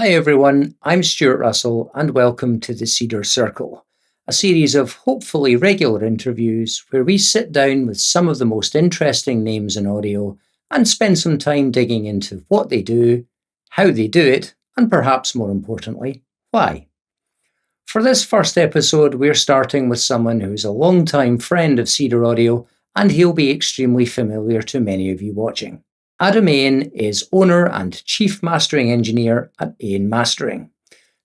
Hi everyone, I'm Stuart Russell and welcome to the CEDAR Circle, a series of hopefully regular interviews where we sit down with some of the most interesting names in audio and spend some time digging into what they do, how they do it, and perhaps more importantly, why. For this first episode, we're starting with someone who's a long-time friend of CEDAR Audio and he'll be extremely familiar to many of you watching. Adam Ayan is owner and chief mastering engineer at Ayan Mastering.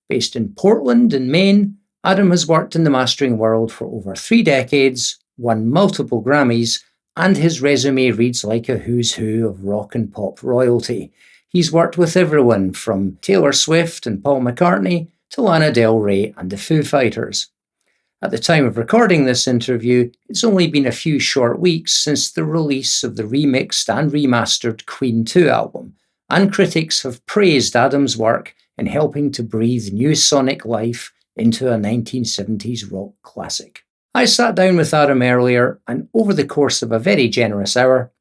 Based in Portland in Maine, Adam has worked in the mastering world for over 3 decades, won multiple Grammys, and his resume reads like a who's who of rock and pop royalty. He's worked with everyone from Taylor Swift and Paul McCartney to Lana Del Rey and the Foo Fighters. At the time of recording this interview, it's only been a few short weeks since the release of the remixed and remastered Queen 2 album, and critics have praised Adam's work in helping to breathe new sonic life into a 1970s rock classic. I sat down with Adam earlier, and over the course of a very generous hour,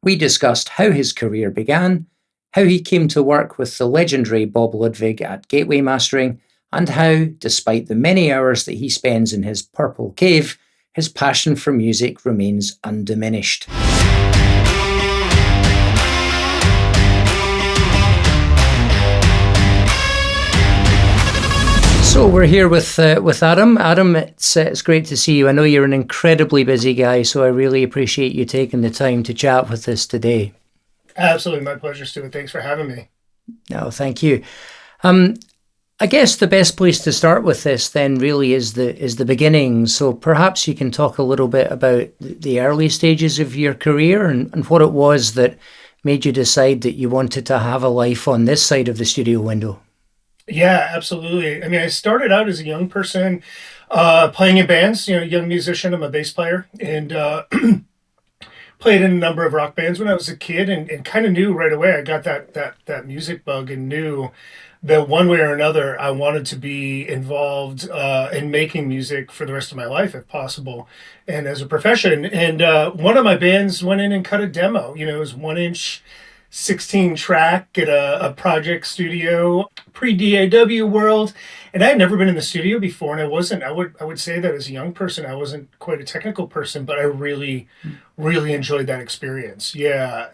we discussed how his career began, how he came to work with the legendary Bob Ludwig at Gateway Mastering, and how, despite the many hours that he spends in his purple cave, his passion for music remains undiminished. So we're here with Adam. Adam, it's great to see you. I know you're an incredibly busy guy, so I really appreciate you taking the time to chat with us today. Absolutely, my pleasure, Stuart. Thanks for having me. No, thank you. I guess the best place to start with this then really is the beginning. So perhaps you can talk a little bit about the early stages of your career and what it was that made you decide that you wanted to have a life on this side of the studio window. Yeah, absolutely. I mean, I started out as a young person playing in bands, young musician. I'm a bass player and played in a number of rock bands when I was a kid and kind of knew right away I got that music bug and knew that one way or another, I wanted to be involved in making music for the rest of my life, if possible, and as a profession. And one of my bands went in and cut a demo. It was 1-inch, 16-track at a project studio, pre-DAW world. And I had never been in the studio before, and I would say that as a young person, I wasn't quite a technical person, but I really, really enjoyed that experience. Yeah,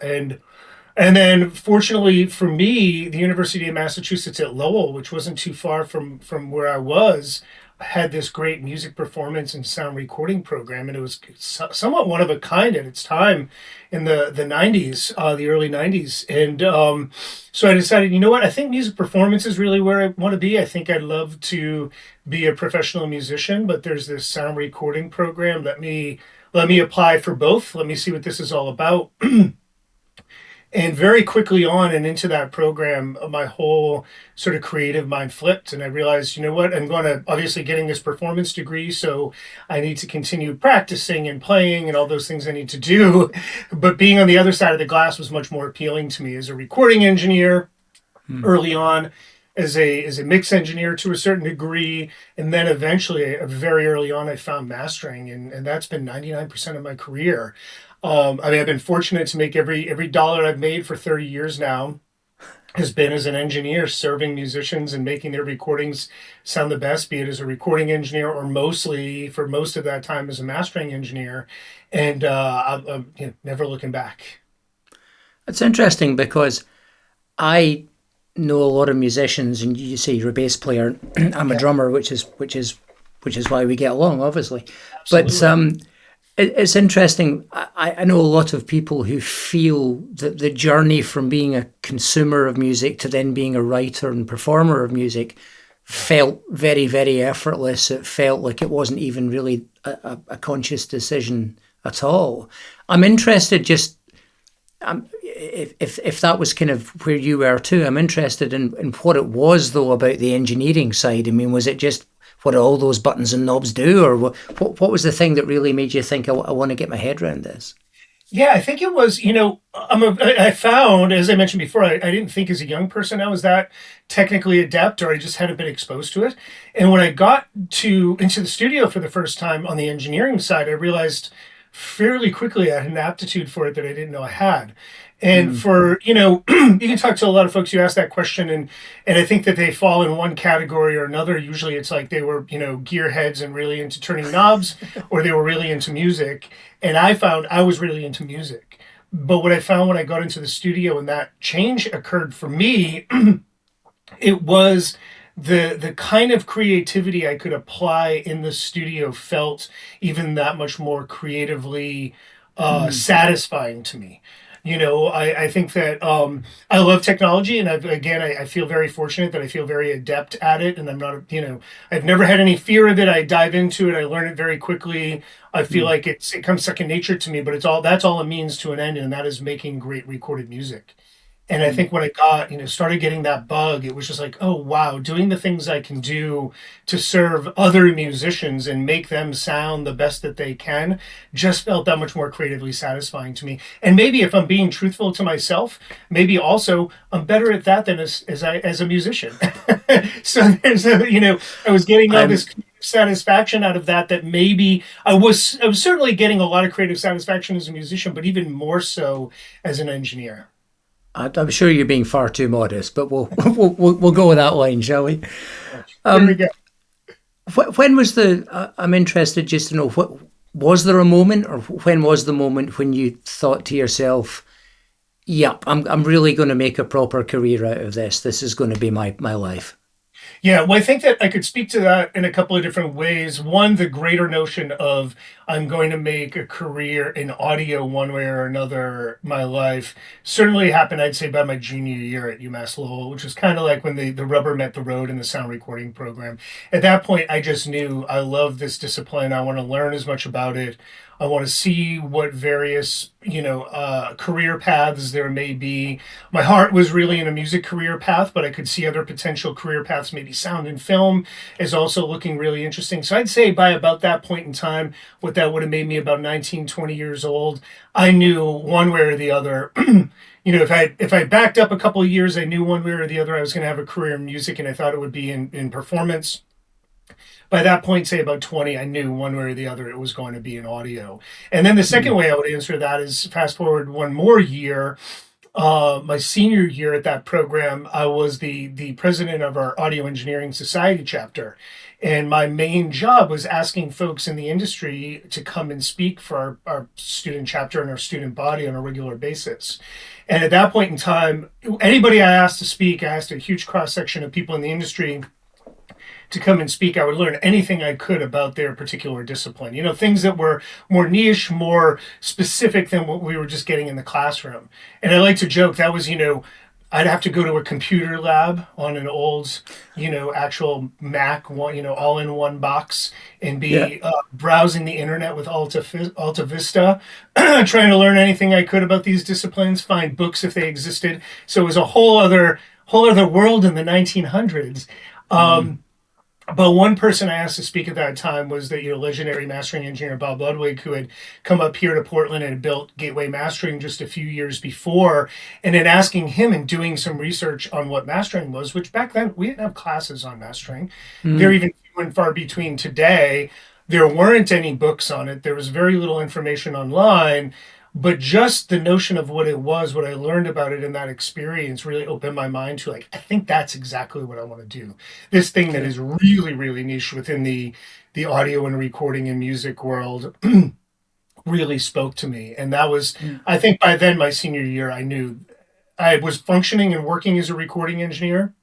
and then, fortunately for me, the University of Massachusetts at Lowell, which wasn't too far from where I was, had this great music performance and sound recording program, and it was somewhat one of a kind at its time in the 90s, the early 90s. And so I decided, you know what, I think music performance is really where I want to be. I think I'd love to be a professional musician, but there's this sound recording program. Let me apply for both. Let me see what this is all about. And very quickly on and into that program, my whole sort of creative mind flipped. And I realized, you know what, I'm going to obviously getting this performance degree, so I need to continue practicing and playing and all those things I need to do. But being on the other side of the glass was much more appealing to me as a recording engineer early on, as a mix engineer to a certain degree. And then eventually, very early on, I found mastering. And that's been 99% of my career. I've been fortunate to make every dollar I've made for 30 years now has been as an engineer serving musicians and making their recordings sound the best, be it as a recording engineer or mostly for most of that time as a mastering engineer. And I'm never looking back. It's interesting because I know a lot of musicians, and you say you're a bass player. I'm a drummer, which is why we get along, obviously. Absolutely. But it's interesting. I know a lot of people who feel that the journey from being a consumer of music to then being a writer and performer of music felt very, very effortless. It felt like it wasn't even really a conscious decision at all. I'm interested if that was kind of where you were too. I'm interested in what it was, though, about the engineering side. I mean, was it just what all those buttons and knobs do, or what was the thing that really made you think, I want to get my head around this? Yeah, I think it was, I found, as I mentioned before, I didn't think as a young person I was that technically adept, or I just hadn't been exposed to it. And when I got into the studio for the first time on the engineering side, I realized fairly quickly I had an aptitude for it that I didn't know I had. And Mm, for, you can talk to a lot of folks who ask that question, and I think that they fall in one category or another. Usually it's like they were, gearheads and really into turning knobs, or they were really into music. And I found I was really into music. But what I found when I got into the studio and that change occurred for me, it was the kind of creativity I could apply in the studio felt even that much more creatively mm, satisfying to me. I think that I love technology, and I feel very fortunate that I feel very adept at it, and I'm not, I've never had any fear of it. I dive into it, I learn it very quickly. I feel mm, like it comes second nature to me, but that's all it means to an end, and that is making great recorded music. And I mm. think when I got, started getting that bug, it was just like, oh, wow, doing the things I can do to serve other musicians and make them sound the best that they can just felt that much more creatively satisfying to me. And maybe if I'm being truthful to myself, maybe also I'm better at that than as a musician. So I was getting all this I'm creative satisfaction out of that maybe I was certainly getting a lot of creative satisfaction as a musician, but even more so as an engineer. I'm sure you're being far too modest, but we'll go with that line, shall we? There we go. When was the? I'm interested just to know what was there a moment, or when was the moment when you thought to yourself, "Yep, I'm really going to make a proper career out of this. This is going to be my life." Yeah, well, I think that I could speak to that in a couple of different ways. One, the greater notion of I'm going to make a career in audio one way or another, my life, certainly happened, I'd say, by my junior year at UMass Lowell, which was kind of like when the rubber met the road in the sound recording program. At that point, I just knew I love this discipline. I want to learn as much about it. I want to see what various, career paths there may be. My heart was really in a music career path, but I could see other potential career paths, maybe sound and film is also looking really interesting. So I'd say by about that point in time, what that would have made me about 19, 20 years old, I knew one way or the other. If I backed up a couple of years, I knew one way or the other I was going to have a career in music, and I thought it would be in performance. By that point, say about 20, I knew one way or the other it was going to be in audio. And then the second Mm, way I would answer that is fast forward one more year. My senior year at that program, I was the president of our Audio Engineering Society chapter. And my main job was asking folks in the industry to come and speak for our student chapter and our student body on a regular basis. And at that point in time, anybody I asked to speak, I asked a huge cross section of people in the industry to come and speak. I would learn anything I could about their particular discipline. Things that were more niche, more specific than what we were just getting in the classroom. And I like to joke that was, I'd have to go to a computer lab on an old, actual Mac, one, all in one box, and yeah. be browsing the internet with Alta Vista, trying to learn anything I could about these disciplines, find books if they existed. So it was a whole other world in the 1900s. Mm, But one person I asked to speak at that time was the legendary mastering engineer Bob Ludwig, who had come up here to Portland and had built Gateway Mastering just a few years before. And then asking him and doing some research on what mastering was, which back then we didn't have classes on mastering. They're mm, even few and far between today. There weren't any books on it. There was very little information online. But just the notion of what it was, what I learned about it in that experience really opened my mind to like, I think that's exactly what I want to do. This thing that okay. is really, really niche within the audio and recording and music world really spoke to me. And that was, Mm, I think by then, my senior year, I knew I was functioning and working as a recording engineer.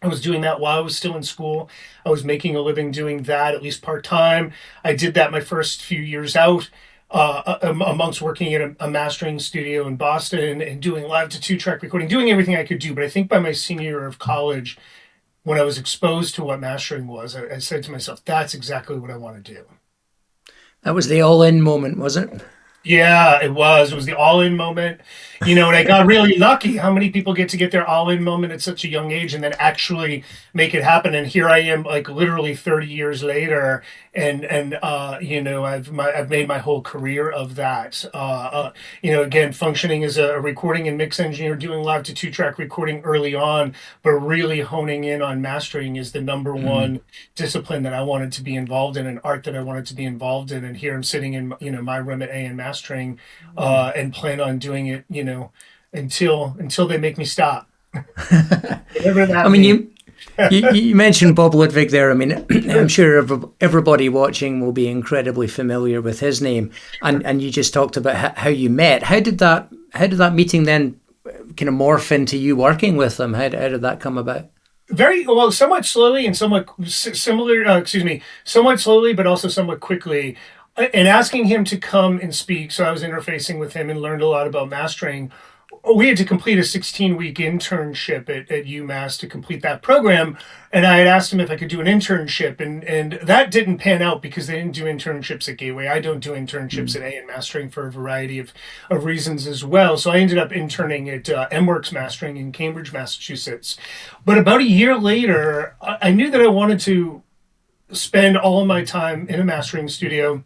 I was doing that while I was still in school. I was making a living doing that, at least part time. I did that my first few years out, amongst working at a mastering studio in Boston and doing live to two track recording, doing everything I could do. But I think by my senior year of college, when I was exposed to what mastering was, I said to myself, that's exactly what I want to do. that was the all-in moment, was it? Yeah, it was. It was the all-in moment, and I got really lucky. How many people get to get their all-in moment at such a young age and then actually make it happen? And here I am, like literally 30 years later, and I've made my whole career of that. Again, functioning as a recording and mix engineer, doing live to two-track recording early on, but really honing in on mastering is the number Mm, one discipline that I wanted to be involved in, an art that I wanted to be involved in. And here I'm sitting in, my room at Ayan mastering, mm, and plan on doing it, until they make me stop. Whatever I that mean, means. you mentioned Bob Ludwig there. I mean, I'm sure everybody watching will be incredibly familiar with his name. And you just talked about how you met. How did that meeting then kind of morph into you working with him? How did that come about? Very well, somewhat slowly and somewhat similar. Somewhat slowly, but also somewhat quickly. And asking him to come and speak, so I was interfacing with him and learned a lot about mastering. We had to complete a 16-week internship at UMass to complete that program. And I had asked him if I could do an internship, and that didn't pan out because they didn't do internships at Gateway. I don't do internships at Ayan Mastering for a variety of reasons as well. So I ended up interning at MWorks Mastering in Cambridge, Massachusetts. But about a year later, I knew that I wanted to spend all of my time in a mastering studio,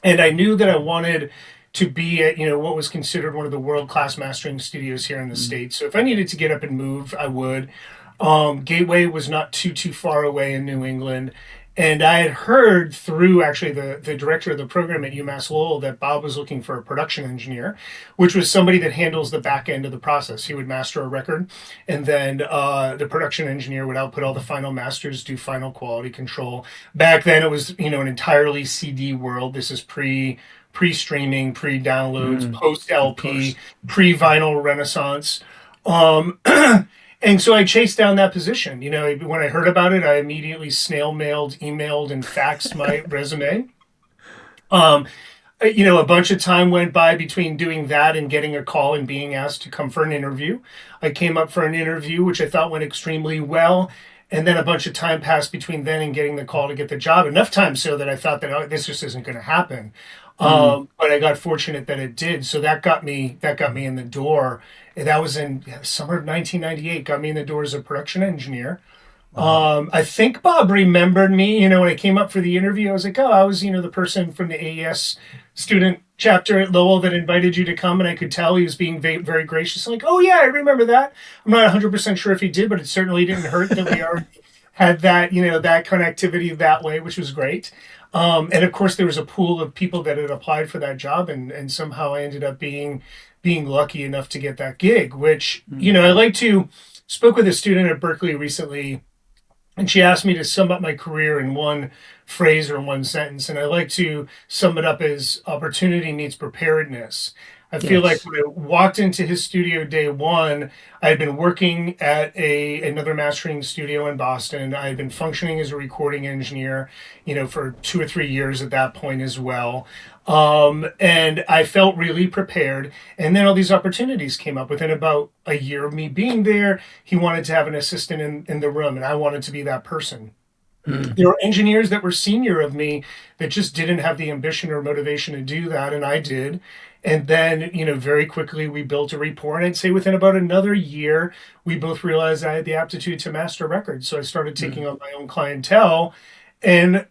and I knew that I wanted to be at what was considered one of the world-class mastering studios here in the States. So if I needed to get up and move, I would. Gateway was not too far away in New England. And I had heard through actually the director of the program at UMass Lowell that Bob was looking for a production engineer, which was somebody that handles the back end of the process. He would master a record, and then the production engineer would output all the final masters, do final quality control. Back then it was an entirely CD world. This is pre-streaming, pre-downloads, post-LP, pre-vinyl renaissance. And so I chased down that position. When I heard about it, I immediately snail mailed, emailed, and faxed my resume. A bunch of time went by between doing that and getting a call and being asked to come for an interview. I came up for an interview, which I thought went extremely well. And then a bunch of time passed between then and getting the call to get the job. Enough time so that I thought that this just isn't going to happen. But I got fortunate that it did. So that got me in the door. And that was in summer of 1998. Got me in the door as a production engineer. I think Bob remembered me. When I came up for the interview, I was like, "Oh, I was the person from the AES student chapter at Lowell that invited you to come." And I could tell he was being very gracious. I'm like, "Oh yeah, I remember that." I'm not 100% sure if he did, but it certainly didn't hurt that we already had that that connectivity that way, which was great. And of course, there was a pool of people that had applied for that job, and somehow I ended up being lucky enough to get that gig. Which I spoke with a student at Berkeley recently, and she asked me to sum up my career in one phrase or one sentence, and I like to sum it up as opportunity meets preparedness. I feel like when I walked into his studio day one, I had been working at another mastering studio in Boston. I had been functioning as a recording engineer, for 2 or 3 years at that point as well. And I felt really prepared. And then all these opportunities came up. Within about a year of me being there, he wanted to have an assistant in the room, and I wanted to be that person. There were engineers that were senior of me that just didn't have the ambition or motivation to do that, and I did. And then, very quickly we built a rapport. And I'd say within about another year, we both realized I had the aptitude to master records. So I started taking on my own clientele. And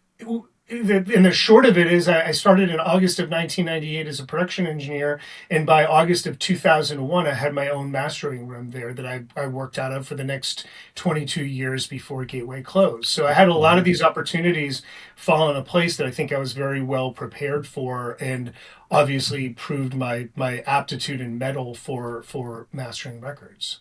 the short of it is I started in August of 1998 as a production engineer. And by August of 2001, I had my own mastering room there that I worked out of for the next 22 years before Gateway closed. So I had a lot of these opportunities fall into place that I think I was very well prepared for, and obviously proved my aptitude and mettle for mastering records.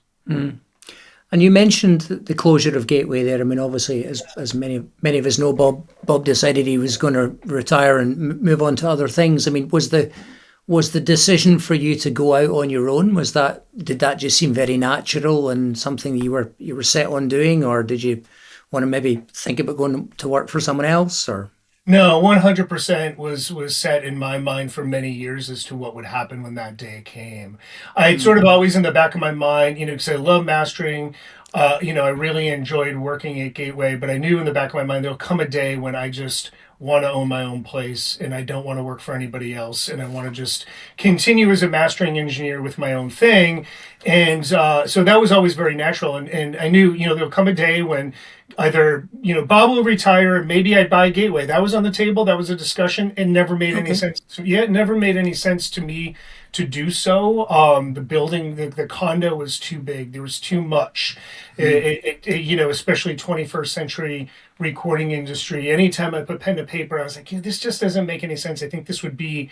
And you mentioned the closure of Gateway there. I mean, obviously, as many of us know, Bob decided he was going to retire and move on to other things. I mean, was the decision for you to go out on your own? Did that just seem very natural and something you were set on doing, or did you want to maybe think about going to work for someone else? Or no, 100% was set in my mind for many years as to what would happen when that day came. I had sort of always in the back of my mind, because I love mastering. I really enjoyed working at Gateway, but I knew in the back of my mind there'll come a day when I just want to own my own place and I don't want to work for anybody else, and I want to just continue as a mastering engineer with my own thing. And so that was always very natural. And I knew, there'll come a day when either, Bob will retire, maybe I'd buy Gateway. That was on the table. That was a discussion. It never made any sense. It never made any sense to me to do so. The building, the condo was too big. There was too much. Especially 21st century recording industry. Anytime I put pen to paper, I was like, this just doesn't make any sense. I think this would be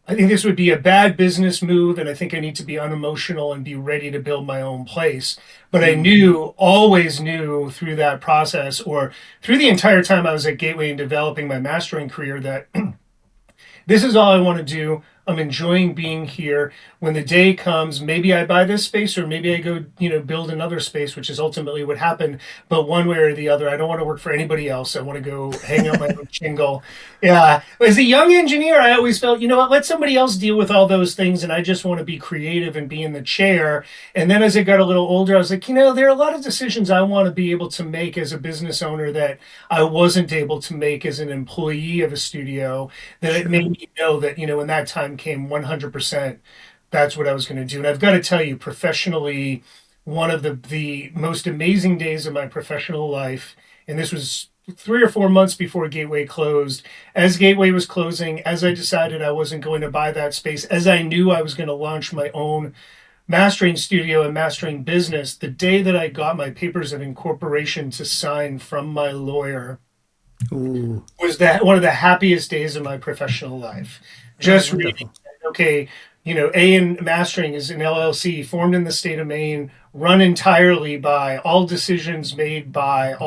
I think this would be a bad business move, and I think I need to be unemotional and be ready to build my own place. But I knew, always knew through that process, or through the entire time I was at Gateway and developing my mastering career, that this is all I want to do. I'm enjoying being here. When the day comes, maybe I buy this space, or maybe I go, build another space, which is ultimately what happened. But one way or the other, I don't want to work for anybody else. I want to go hang out my own shingle. Yeah. As a young engineer, I always felt, what, let somebody else deal with all those things. And I just want to be creative and be in the chair. And then as I got a little older, I was like, there are a lot of decisions I want to be able to make as a business owner that I wasn't able to make as an employee of a studio, that it made me know that, when that time came, 100%, that's what I was going to do. And I've got to tell you, professionally, one of the most amazing days of my professional life, and this was 3 or 4 months before Gateway closed. As Gateway was closing, as I decided I wasn't going to buy that space, as I knew I was going to launch my own mastering studio and mastering business, the day that I got my papers of incorporation to sign from my lawyer, Ooh. was that one of the happiest days of my professional life. Just reading, okay, Ayan Mastering is an LLC formed in the state of Maine, run entirely by, all decisions made by,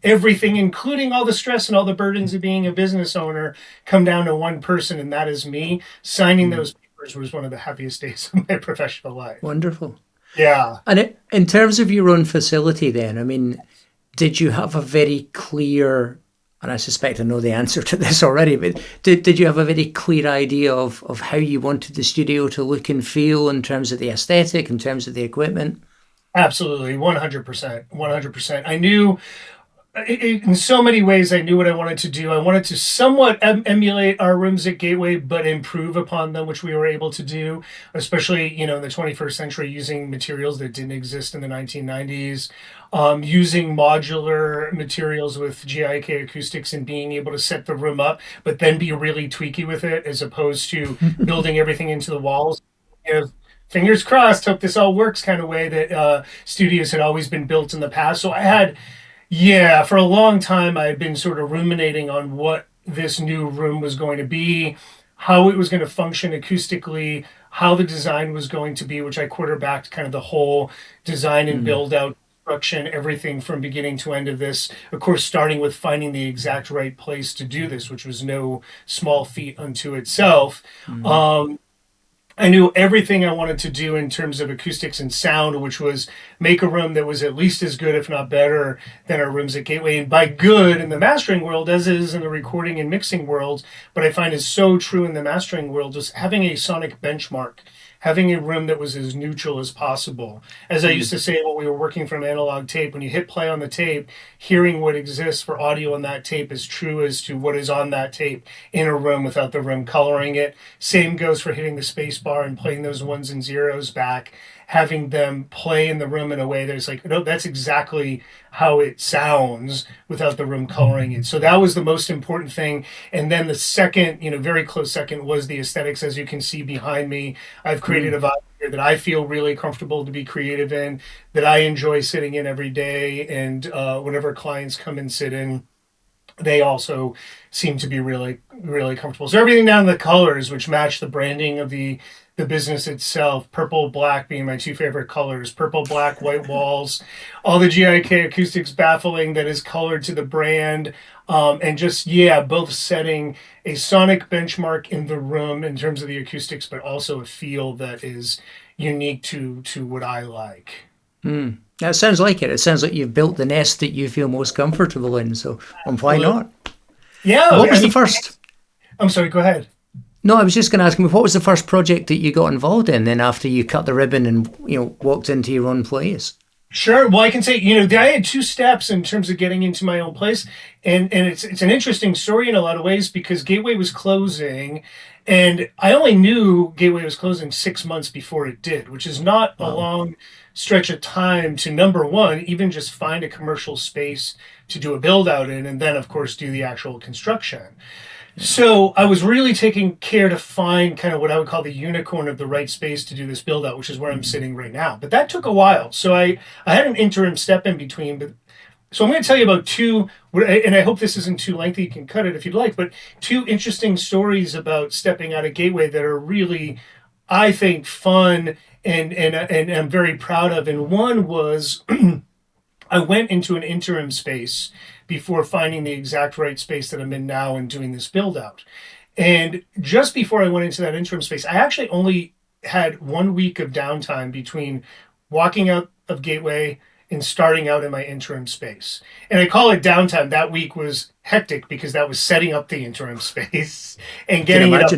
everything, including all the stress and all the burdens of being a business owner, come down to one person, and that is me. Signing those papers was one of the happiest days of my professional life. Wonderful. Yeah. And in terms of your own facility then, I mean, did you have a very clear, and I suspect I know the answer to this already, but did you have a very clear idea of how you wanted the studio to look and feel in terms of the aesthetic, in terms of the equipment? Absolutely, 100%. 100%. I knew, in so many ways, I knew what I wanted to do. I wanted to somewhat emulate our rooms at Gateway, but improve upon them, which we were able to do, especially, in the 21st century, using materials that didn't exist in the 1990s. Using modular materials with GIK acoustics and being able to set the room up, but then be really tweaky with it, as opposed to building everything into the walls. Fingers crossed, hope this all works kind of way that studios had always been built in the past. So for a long time, I had been sort of ruminating on what this new room was going to be, how it was going to function acoustically, how the design was going to be, which I quarterbacked kind of the whole design and build out, construction, everything from beginning to end of this. Of course, starting with finding the exact right place to do this, which was no small feat unto itself. I knew everything I wanted to do in terms of acoustics and sound, which was make a room that was at least as good, if not better, than our rooms at Gateway. And by good in the mastering world, as it is in the recording and mixing world, but I find is so true in the mastering world, is having a sonic benchmark, having a room that was as neutral as possible. As I used to say when we were working from analog tape, when you hit play on the tape, hearing what exists for audio on that tape is true as to what is on that tape in a room without the room coloring it. Same goes for hitting the space bar and playing those ones and zeros back, having them play in the room in a way that's like, no, that's exactly how it sounds without the room coloring it. So that was the most important thing. And then the second, very close second, was the aesthetics. As you can see behind me, I've created a vibe here that I feel really comfortable to be creative in, that I enjoy sitting in every day. And whenever clients come and sit in, they also seem to be really, really comfortable. So everything down to the colors, which match the branding of the business itself, purple, black being my two favorite colors, purple, black, white walls, all the GIK acoustics baffling that is colored to the brand, and just, both setting a sonic benchmark in the room in terms of the acoustics, but also a feel that is unique to what I like. That sounds like it. It sounds like you've built the nest that you feel most comfortable in, so why not? Yeah. What was the first? I'm sorry, go ahead. No, I was just going to ask him, what was the first project that you got involved in then after you cut the ribbon and, walked into your own place? Sure. Well, I can say, I had 2 steps in terms of getting into my own place. And it's an interesting story in a lot of ways, because Gateway was closing, and I only knew Gateway was closing 6 months before it did, which is not a long stretch of time to, number one, even just find a commercial space to do a build out in, and then, of course, do the actual construction. So I was really taking care to find kind of what I would call the unicorn of the right space to do this build out, which is where I'm sitting right now. But that took a while. So I had an interim step in between, but So I'm going to tell you about two, and I hope this isn't too lengthy. You can cut it if you'd like, but two interesting stories about stepping out of Gateway that are really, I think, fun and I'm very proud of. And one was I went into an interim space before finding the exact right space that I'm in now and doing this build out. And just before I went into that interim space, I actually only had 1 week of downtime between walking out of Gateway and starting out in my interim space. And I call it downtime. That week was hectic because that was setting up the interim space and getting it up.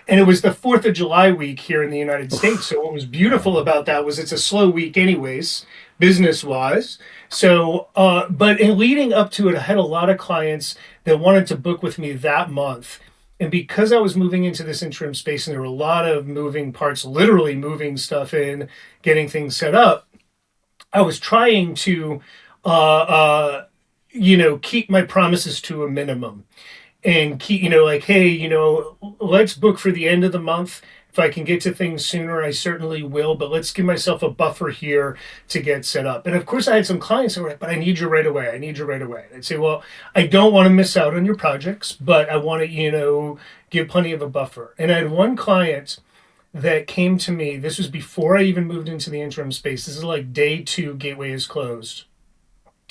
And it was the 4th of July week here in the United States. So what was beautiful about that was it's a slow week anyways, business-wise. So, but in leading up to it, I had a lot of clients that wanted to book with me that month. And because I was moving into this interim space and there were a lot of moving parts, literally moving stuff in, getting things set up, I was trying to, keep my promises to a minimum and keep, like, hey, let's book for the end of the month. If I can get to things sooner, I certainly will, but let's give myself a buffer here to get set up. And of course, I had some clients that were like, but I need you right away. I need you right away. I'd say, well, I don't want to miss out on your projects, but I want to, give plenty of a buffer. And I had one client that came to me. This was before I even moved into the interim space. This is like day 2, Gateway is closed.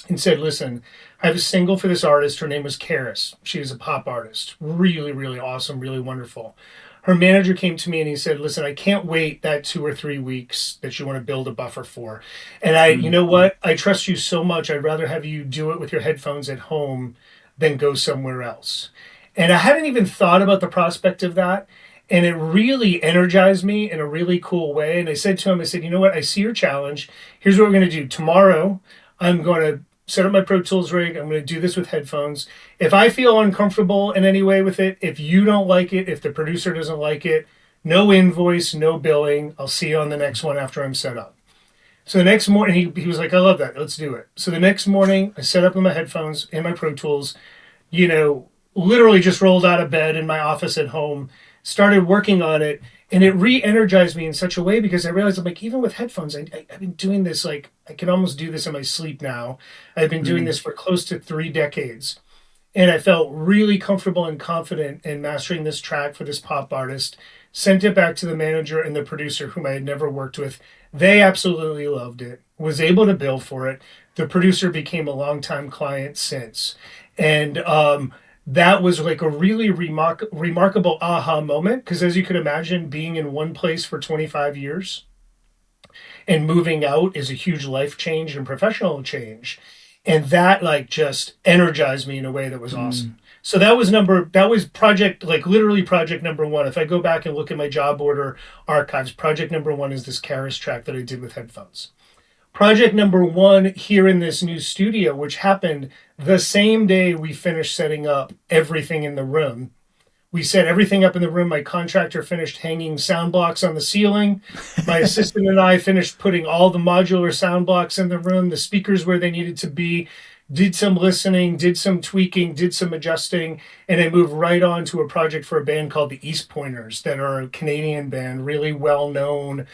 And said, listen, I have a single for this artist. Her name was Karis. She was a pop artist. Really, really awesome, really wonderful. Her manager came to me and he said, listen, I can't wait that 2 or 3 weeks that you want to build a buffer for. And you know what? I trust you so much. I'd rather have you do it with your headphones at home than go somewhere else. And I hadn't even thought about the prospect of that. And it really energized me in a really cool way. And I said to him, I said, you know what? I see your challenge. Here's what we're going to do. Tomorrow, I'm going to set up my Pro Tools rig. I'm going to do this with headphones. If I feel uncomfortable in any way with it, if you don't like it, if the producer doesn't like it, no invoice, no billing. I'll see you on the next one after I'm set up. So the next morning, he was like, I love that. Let's do it. So the next morning, I set up in my headphones and my Pro Tools, literally just rolled out of bed in my office at home, started working on it. And it re-energized me in such a way because I realized, I'm like, even with headphones, I've been doing this, like, I can almost do this in my sleep now. I've been doing this for close to 3 decades. And I felt really comfortable and confident in mastering this track for this pop artist, sent it back to the manager and the producer whom I had never worked with. They absolutely loved it, was able to bill for it. The producer became a longtime client since. And, that was like a really remarkable aha moment because, as you could imagine, being in one place for 25 years and moving out is a huge life change and professional change. And that just energized me in a way that was awesome. So that was project, literally project number 1. If I go back and look at my job order archives, project number 1 is this Karis track that I did with headphones. Project number 1 here in this new studio, which happened the same day we finished setting up everything in the room. We set everything up in the room. My contractor finished hanging sound blocks on the ceiling. My assistant and I finished putting all the modular sound blocks in the room, the speakers where they needed to be, did some listening, did some tweaking, did some adjusting, and I moved right on to a project for a band called the East Pointers that are a Canadian band, really well known.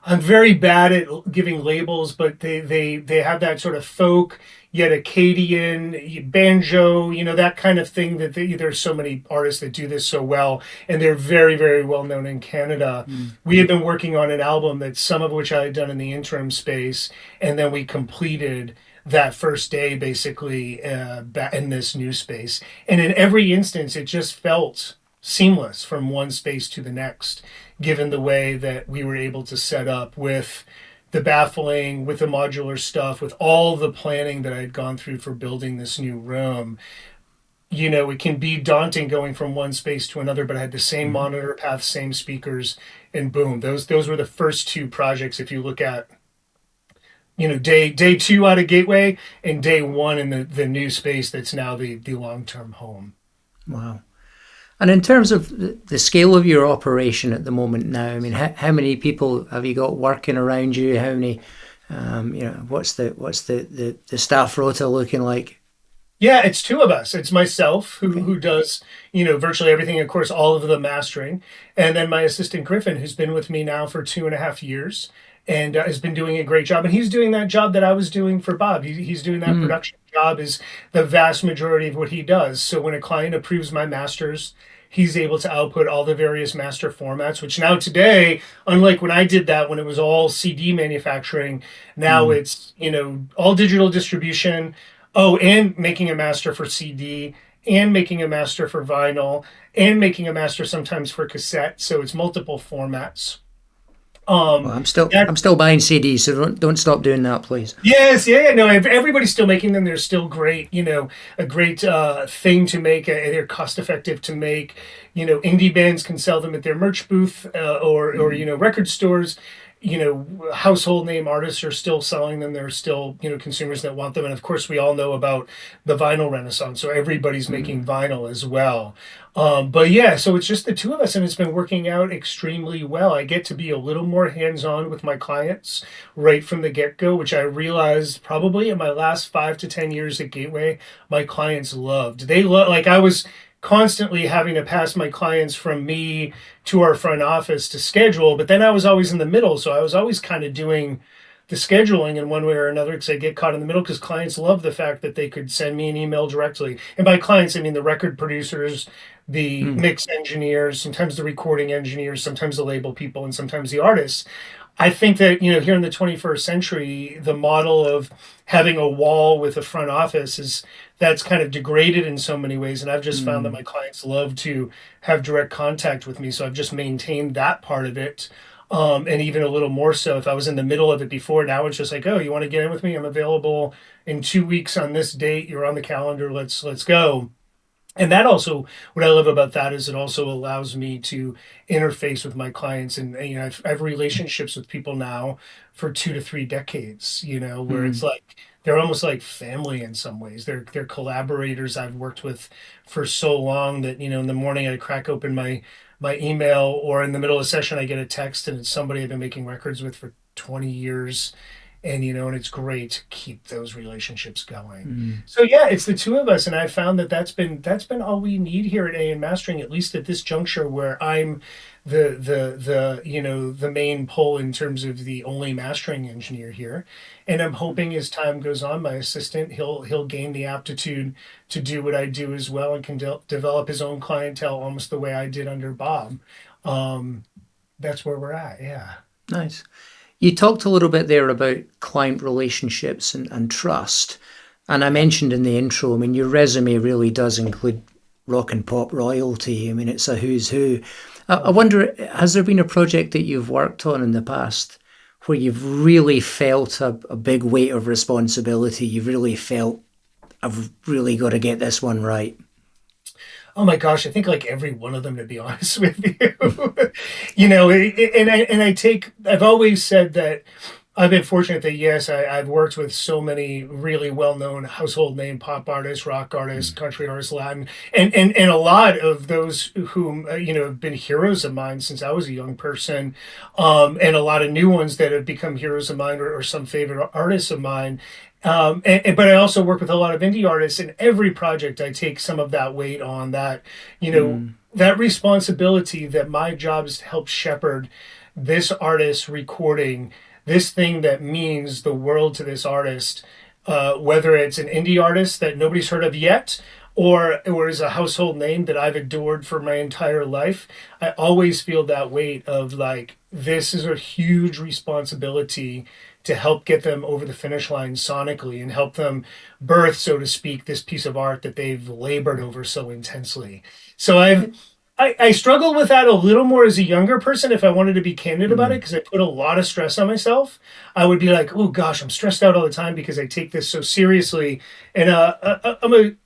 I'm very bad at giving labels, but they have that sort of folk, yet Acadian, banjo, that kind of thing that there's so many artists that do this so well, and they're very, very well known in Canada. We had been working on an album that some of which I had done in the interim space, and then we completed that first day basically in this new space. And in every instance, it just felt seamless from one space to the next, given the way that we were able to set up with the baffling, with the modular stuff, with all the planning that I'd gone through for building this new room. It can be daunting going from one space to another, but I had the same monitor path, same speakers, and boom, those were the first 2 projects. If you look at, day 2 out of Gateway and day 1 in the new space that's now the long-term home. Wow. And in terms of the scale of your operation at the moment now, I mean, how many people have you got working around you? How many, what's the staff rota looking like? Yeah, it's 2 of us. It's myself who does, virtually everything, of course, all of the mastering. And then my assistant Griffin, who's been with me now for 2.5 years. and has been doing a great job. And he's doing that job that I was doing for Bob. He's doing that Mm. production job is the vast majority of what he does. So when a client approves my masters, he's able to output all the various master formats, which now today, unlike when I did that, when it was all CD manufacturing, now Mm. it's, all digital distribution. Oh, and making a master for CD and making a master for vinyl and making a master sometimes for cassette. So it's multiple formats. Well, Um, that I'm still buying CDs, so don't stop doing that, please. Yes, yeah, yeah, no, everybody's still making them. They're still great, a great thing to make. They're cost effective to make. Indie bands can sell them at their merch booth, or Mm. record stores. Household name artists are still selling them. There are still consumers that want them, and of course, we all know about the vinyl renaissance. So everybody's making Mm. vinyl as well. But yeah, so it's just the two of us, and it's been working out extremely well. I get to be a little more hands on with my clients right from the get go, which I realized probably in my last 5 to 10 years at Gateway, my clients loved. They love, like, I was constantly having to pass my clients from me to our front office to schedule, but then I was always in the middle. So I was always kind of doing the scheduling in one way or another because I get caught in the middle because clients love the fact that they could send me an email directly. And by clients, I mean the record producers, the Mm. mix engineers, sometimes the recording engineers, sometimes the label people, and sometimes the artists. I think that, here in the 21st century, the model of having a wall with a front office that's kind of degraded in so many ways. And I've just found that Mm. my clients love to have direct contact with me. So I've just maintained that part of it. And even a little more so if I was in the middle of it before. Now it's just like, oh, you want to get in with me? I'm available in 2 weeks on this date. You're on the calendar. Let's go. And that also, what I love about that is it also allows me to interface with my clients, and I've relationships with people now for 2 to 3 decades. Where it's Mm. like they're almost like family in some ways. They're collaborators I've worked with for so long that in the morning I crack open my email, or in the middle of a session I get a text and it's somebody I've been making records with for 20 years, and it's great to keep those relationships going. Mm. So yeah, it's the two of us, and I found that that's been all we need here at A&M Mastering, at least at this juncture where I'm the main pull in terms of the only mastering engineer here. And I'm hoping as time goes on, my assistant, he'll gain the aptitude to do what I do as well, and can develop his own clientele almost the way I did under Bob. Um, that's where we're at. Yeah. Nice. You talked a little bit there about client relationships and trust. And I mentioned in the intro, I mean, your resume really does include rock and pop royalty. I mean, it's a who's who. I wonder, has there been a project that you've worked on in the past where you've really felt a big weight of responsibility? You've really felt, I've really got to get this one right. Oh my gosh, I think like every one of them, to be honest with you. I've always said that I've been fortunate that yes, I've worked with so many really well-known household name pop artists, rock artists, Mm. country artists, Latin, and a lot of those whom have been heroes of mine since I was a young person, and a lot of new ones that have become heroes of mine, or some favorite artists of mine. But I also work with a lot of indie artists. In every project, I take some of that weight on that, Mm. that responsibility that my job is to help shepherd this artist recording this thing that means the world to this artist, whether it's an indie artist that nobody's heard of yet, or is a household name that I've adored for my entire life. I always feel that weight of like, this is a huge responsibility to help get them over the finish line sonically and help them birth, so to speak, this piece of art that they've labored over so intensely. So I struggle with that a little more as a younger person. If I wanted to be candid about it, Mm. because I put a lot of stress on myself, I would be like, "Oh gosh, I'm stressed out all the time because I take this so seriously." And I'm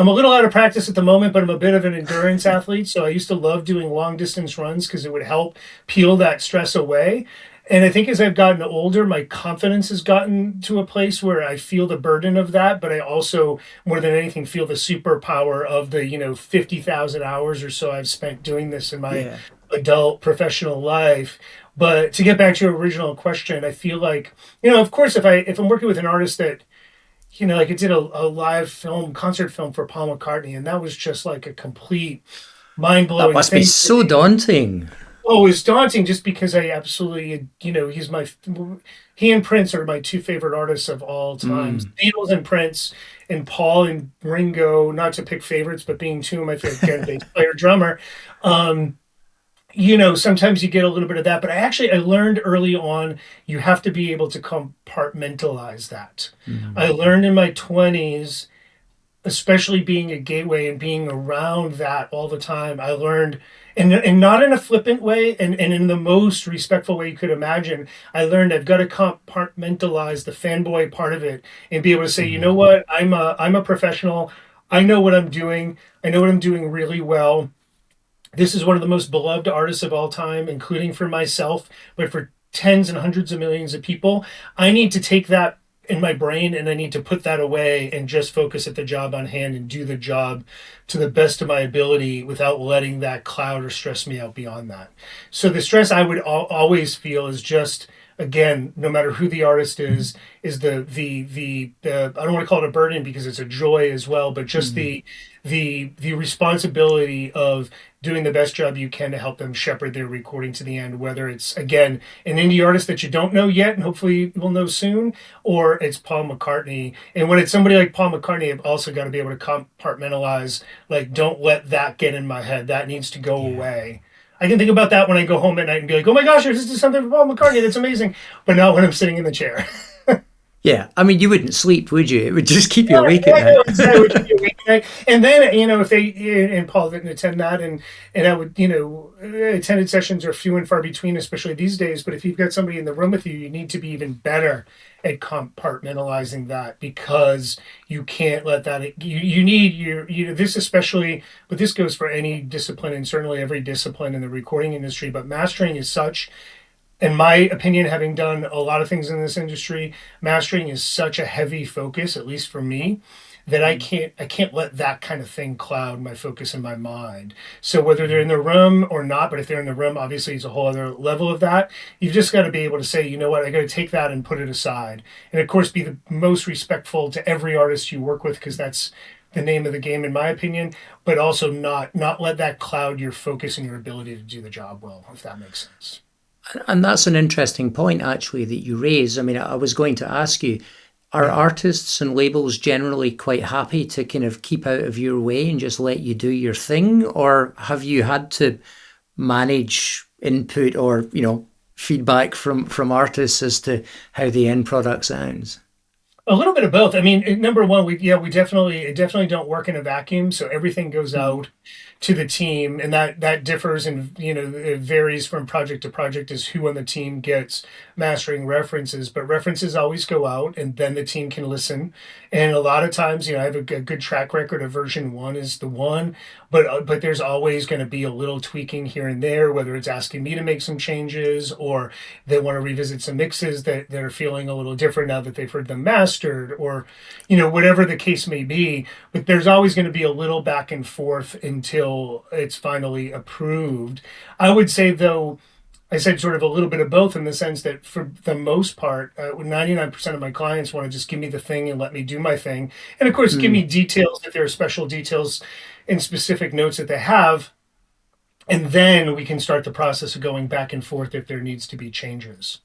a little out of practice at the moment, but I'm a bit of an endurance athlete. So I used to love doing long distance runs because it would help peel that stress away. And I think as I've gotten older, my confidence has gotten to a place where I feel the burden of that, but I also, more than anything, feel the superpower of the, 50,000 hours or so I've spent doing this in my Yeah. adult professional life. But to get back to your original question, I feel like, of course, if I'm working with an artist that, like I did a live concert film for Paul McCartney, and that was just like a complete mind That blowing must be thing for so me. daunting. Oh, it's daunting just because I absolutely, he and Prince are my two favorite artists of all times. Mm. Beatles and Prince, and Paul and Ringo, not to pick favorites, but being two of my favorite, again, bass player, drummer. Um, Sometimes you get a little bit of that, but I learned early on you have to be able to compartmentalize that. I Mm. learned in my 20s, especially being a gateway and being around that all the time. I learned, and not in a flippant way, and in the most respectful way you could imagine. I learned I've got to compartmentalize the fanboy part of it and be able to say, you know Mm. what, I'm a professional. I know what I'm doing. I know what I'm doing really well. This is one of the most beloved artists of all time, including for myself, but for tens and hundreds of millions of people. I need to take that in my brain and I need to put that away and just focus at the job on hand and do the job to the best of my ability without letting that cloud or stress me out beyond that. So the stress I would always feel is just, again, no matter who the artist is the I don't want to call it a burden because it's a joy as well, but just Mm. the responsibility of doing the best job you can to help them shepherd their recording to the end, whether it's, again, an indie artist that you don't know yet and hopefully you'll know soon, or it's Paul McCartney. And when it's somebody like Paul McCartney, I've also got to be able to compartmentalize, like, don't let that get in my head. That needs to go Yeah. away. I can think about that when I go home at night and be like, oh my gosh, I just did something for Paul McCartney. That's amazing. But not when I'm sitting in the chair. Yeah. I mean, you wouldn't sleep, would you? It would just keep you Yeah, awake at yeah, night. exactly. Which would be a weeknight. And then, if they, and Paul didn't attend that, and I would, attended sessions are few and far between, especially these days. But if you've got somebody in the room with you, you need to be even better at compartmentalizing that because you can't let that, you need this especially, but this goes for any discipline and certainly every discipline in the recording industry. But mastering is such, in my opinion, having done a lot of things in this industry, mastering is such a heavy focus, at least for me, that I can't let that kind of thing cloud my focus in my mind. So whether they're in the room or not, but if they're in the room, obviously it's a whole other level of that. You've just got to be able to say, you know what, I got to take that and put it aside. And of course, be the most respectful to every artist you work with, because that's the name of the game, in my opinion, but also not let that cloud your focus and your ability to do the job well, if that makes sense. And that's an interesting point, actually, that you raise. I mean, I was going to ask you, are Yeah. artists and labels generally quite happy to kind of keep out of your way and just let you do your thing? Or have you had to manage input or, feedback from artists as to how the end product sounds? A little bit of both. I mean, number one, we definitely don't work in a vacuum, so everything goes Mm. out to the team, and that differs, and it varies from project to project as who on the team gets mastering references. But references always go out, and then the team can listen. And a lot of times, I have a good track record of version one is the one, but there's always going to be a little tweaking here and there, whether it's asking me to make some changes or they want to revisit some mixes that are feeling a little different now that they've heard them mastered, or whatever the case may be. But there's always going to be a little back and forth until it's finally approved. I would say, though, I said sort of a little bit of both, in the sense that for the most part, 99% of my clients want to just give me the thing and let me do my thing. And of course, give me Mm. details if there are special details and specific notes that they have. And then we can start the process of going back and forth if there needs to be changes.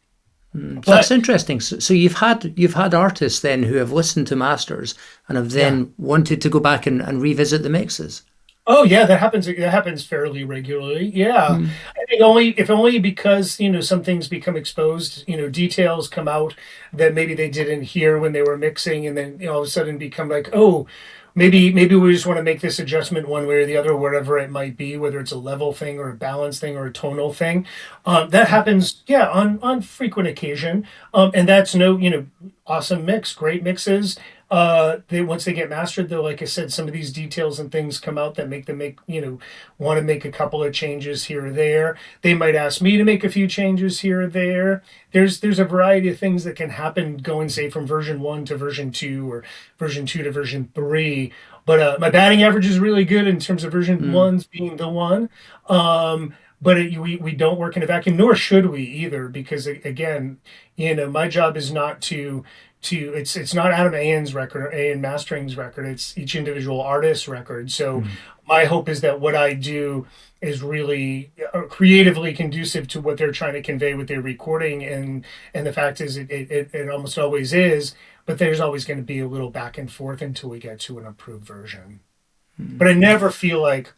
That's But interesting. So you've had artists then who have listened to masters and have yeah. then wanted to go back and revisit the mixes. Oh yeah, that happens. That happens fairly regularly. Yeah, Mm. I think only because some things become exposed. Details come out that maybe they didn't hear when they were mixing, and then all of a sudden become like, oh, maybe we just want to make this adjustment one way or the other, whatever it might be, whether it's a level thing or a balance thing or a tonal thing. That happens, yeah, on frequent occasion. And that's no, awesome mix, great mixes. They once they get mastered, though, like I said, some of these details and things come out that make them want to make a couple of changes here or there. They might ask me to make a few changes here or there. There's a variety of things that can happen going, say, from version one to version two, or version two to version three. But my batting average is really good in terms of version Mm. ones being the one. But we don't work in a vacuum, nor should we either, because again, my job is not it's not Adam Ayan's record or Ayan Mastering's record. It's each individual artist's record. So Mm. my hope is that what I do is really creatively conducive to what they're trying to convey with their recording, and the fact is it almost always is, but there's always going to be a little back and forth until we get to an approved version. Mm. But I never feel like,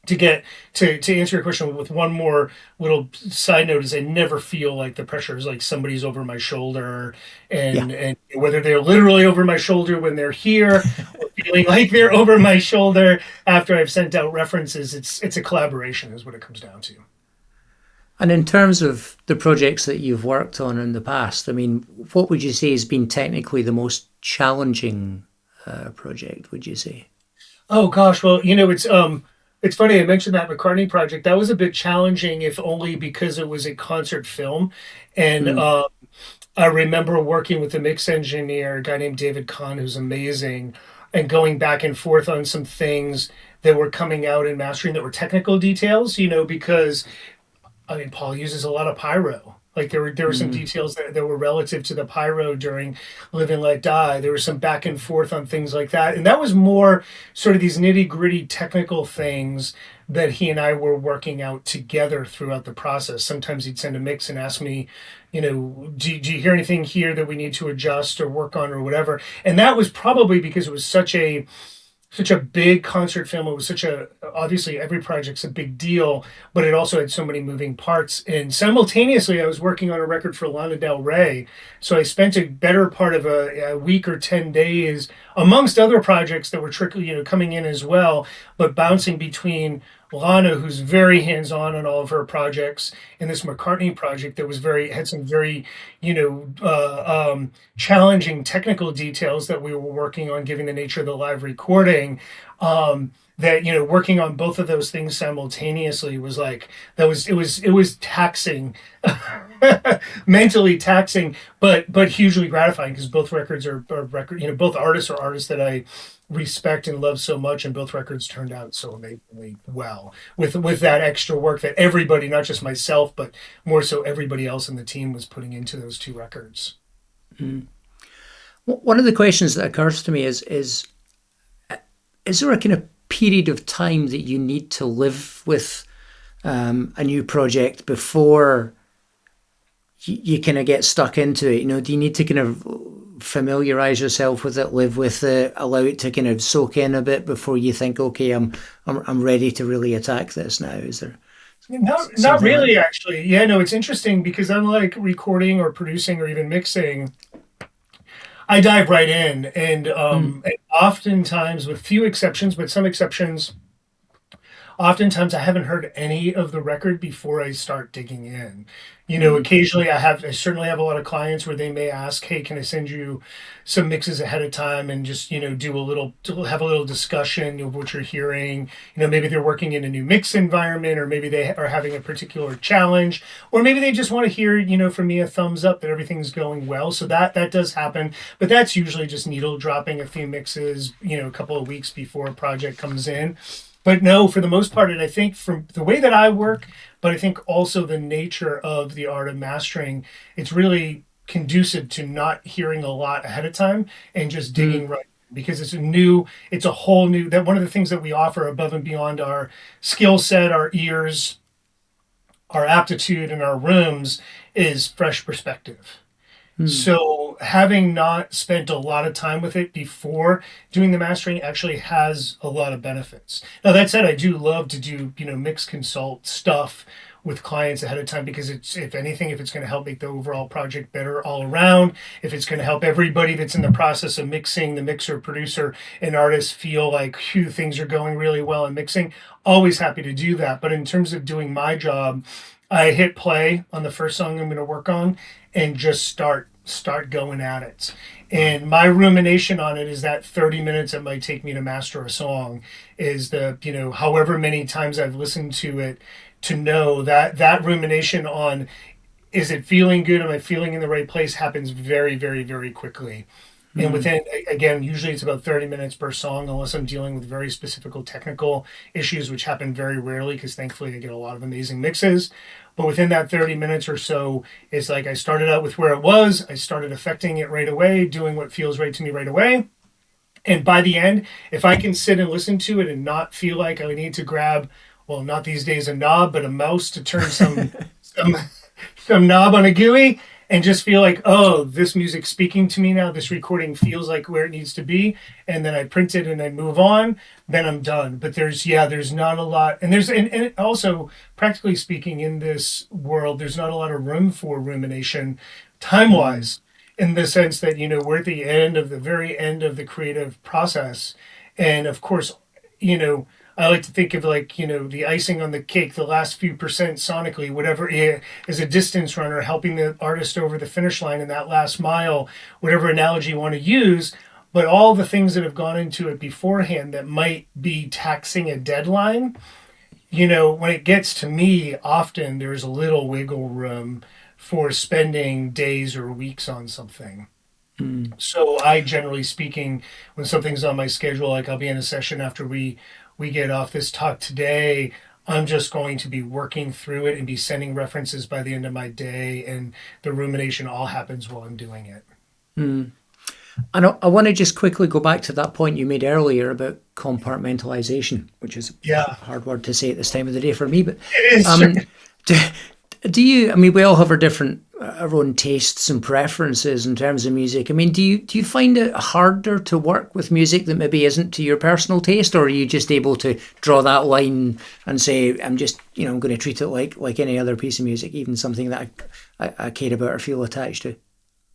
to answer your question with one more little side note, is I never feel like the pressure is like somebody's over my shoulder, Yeah. and whether they're literally over my shoulder when they're here or feeling like they're over my shoulder after I've sent out references, it's a collaboration is what it comes down to. And in terms of the projects that you've worked on in the past, I mean, what would you say has been technically the most challenging project, would you say? Oh gosh, well, it's funny I mentioned that McCartney project. That was a bit challenging, if only because it was a concert film, and Mm. I remember working with a mix engineer, a guy named David Kahn, who's amazing, and going back and forth on some things that were coming out in mastering that were technical details. Because I mean, Paul uses a lot of pyro. Like there were some Mm. details that were relative to the pyro during Live and Let Die. There was some back and forth on things like that. And that was more sort of these nitty gritty technical things that he and I were working out together throughout the process. Sometimes he'd send a mix and ask me, do you hear anything here that we need to adjust or work on or whatever? And that was probably because it was such a big concert film. It was obviously every project's a big deal, but it also had so many moving parts. And simultaneously, I was working on a record for Lana Del Rey. So I spent a better part of a week or 10 days, amongst other projects that were coming in as well, but bouncing between Lana, who's very hands-on on all of her projects, and this McCartney project that had some very, challenging technical details that we were working on, given the nature of the live recording. Working on both of those things simultaneously was like it was taxing, mentally taxing, but hugely gratifying, because both records are record. Both artists are artists that I respect and love so much, and both records turned out so amazingly well with that extra work that everybody, not just myself, but more so everybody else in the team, was putting into those two records. Mm. One of the questions that occurs to me is there a kind of period of time that you need to live with a new project before you kind of get stuck into it? Do you need to kind of familiarize yourself with it, live with it, allow it to kind of soak in a bit before you think, okay, I'm ready to really attack this now? Is there not really, actually? Yeah, no, it's interesting, because unlike recording or producing or even mixing, I dive right in, and oftentimes, with few exceptions, but some exceptions, oftentimes I haven't heard any of the record before I start digging in. Occasionally I certainly have a lot of clients where they may ask, hey, can I send you some mixes ahead of time, and just, have a little discussion of what you're hearing. Maybe they're working in a new mix environment, or maybe they are having a particular challenge, or maybe they just want to hear, from me, a thumbs up that everything's going well. So that does happen, but that's usually just needle dropping a few mixes, a couple of weeks before a project comes in. But no, for the most part, and I think from the way that I work, but I think also the nature of the art of mastering, it's really conducive to not hearing a lot ahead of time and just digging right, because it's a whole new, that one of the things that we offer above and beyond our skill set, our ears, our aptitude, and our rooms is fresh perspective. So having not spent a lot of time with it before doing the mastering actually has a lot of benefits. Now, that said, I do love to do, mix consult stuff with clients ahead of time, because if anything, if it's going to help make the overall project better all around, if it's going to help everybody that's in the process of mixing, the mixer, producer, and artist, feel like, phew, things are going really well in mixing, always happy to do that. But in terms of doing my job, I hit play on the first song I'm going to work on and just start going at it. And my rumination on it is that 30 minutes it might take me to master a song is however many times I've listened to it, to know that rumination on, is it feeling good? Am I feeling in the right place? Happens very, very, very quickly. And Mm. within, again, usually it's about 30 minutes per song, unless I'm dealing with very specific technical issues, which happen very rarely because thankfully I get a lot of amazing mixes. But within that 30 minutes or so, it's like I started out with where it was, I started affecting it right away, doing what feels right to me right away. And by the end, if I can sit and listen to it and not feel like I need to grab, well, not these days a knob, but a mouse to turn some some knob on a GUI and just feel like, oh, this music's speaking to me now. This recording feels like where it needs to be. And then I print it and I move on, then I'm done. But there's not a lot. And also, practically speaking, in this world, there's not a lot of room for rumination time Mm. wise, in the sense that, we're at the end of the very end of the creative process. And of course, I like to think of like, the icing on the cake, the last few percent sonically, whatever is a distance runner helping the artist over the finish line in that last mile, whatever analogy you want to use. But all the things that have gone into it beforehand that might be taxing a deadline, when it gets to me, often there's a little wiggle room for spending days or weeks on something. Mm. So I, generally speaking, when something's on my schedule, like I'll be in a session after we get off this talk today, I'm just going to be working through it and be sending references by the end of my day, and the rumination all happens while I'm doing it. Mm. And I want to just quickly go back to that point you made earlier about compartmentalisation, which is a Yeah, hard word to say at this time of the day for me. But it is. Sure. um, do, do you? I mean, we all have our different, our own tastes and preferences in terms of music. I mean, do you find it harder to work with music that maybe isn't to your personal taste, or are you just able to draw that line and say, I'm just, I'm going to treat it like any other piece of music, even something that I care about or feel attached to?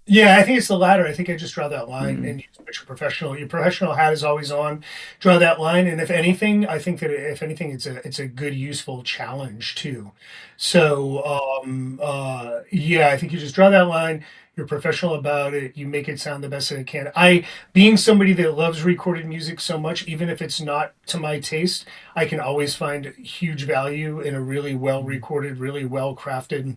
Yeah, I think it's the latter. I think I just draw that line Mm. and you put your professional hat is always on. Draw that line, and if anything, I think that if anything, it's a good useful challenge too. So yeah, I think you just draw that line. You're professional about it. You make it sound the best that it can. Being somebody that loves recorded music so much, even if it's not to my taste, I can always find huge value in a really well recorded, really well crafted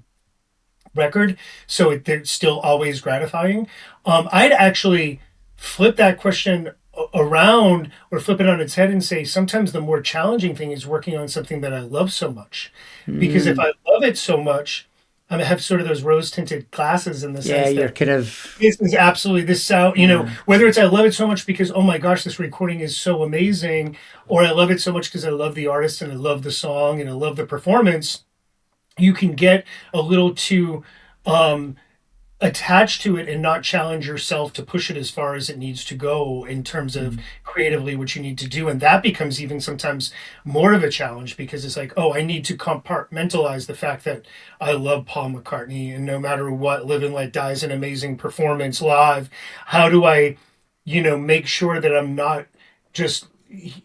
record. So they're still always gratifying. I'd actually flip that question around, or flip it on its head and say sometimes the more challenging thing is working on something that I love so much. Because if Mm. I love it so much, I have sort of those rose tinted glasses, in the Yeah, sense you're that kind of. this is absolutely this sound, Yeah. whether it's I love it so much because, oh my gosh, this recording is so amazing, or I love it so much because I love the artist and I love the song and I love the performance. You can get a little too um, attached to it and not challenge yourself to push it as far as it needs to go in terms of Mm. creatively what you need to do. And that becomes even sometimes more of a challenge, because it's like, oh, I need to compartmentalize the fact that I love Paul McCartney, and no matter what, Live and Let Die is an amazing performance live. How do I, make sure that I'm not just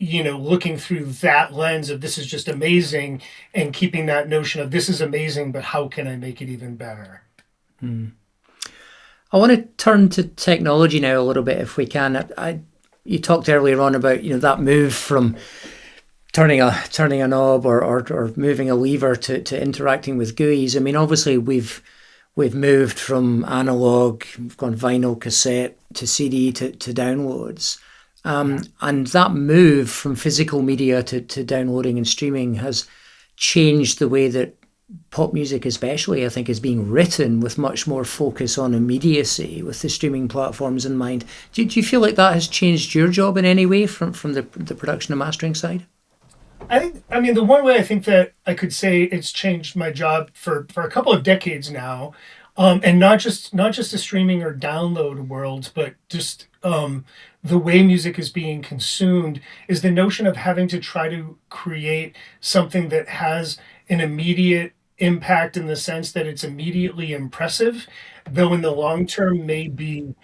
looking through that lens of this is just amazing, and keeping that notion of this is amazing, but how can I make it even better? Mm. I want to turn to technology now a little bit, if we can. You talked earlier on about that move from turning a knob or moving a lever to interacting with GUIs. I mean, obviously we've moved from analog, we've gone vinyl, cassette to CD to downloads. Yeah. And that move from physical media to downloading and streaming has changed the way that pop music, especially, I think, is being written with much more focus on immediacy with the streaming platforms in mind. Do you feel like that has changed your job in any way from the production and mastering side? I mean, the one way I think that I could say it's changed my job for a couple of decades now, and not just the streaming or download world, but just the way music is being consumed, is the notion of having to try to create something that has an immediate impact, in the sense that it's immediately impressive, though in the long term may be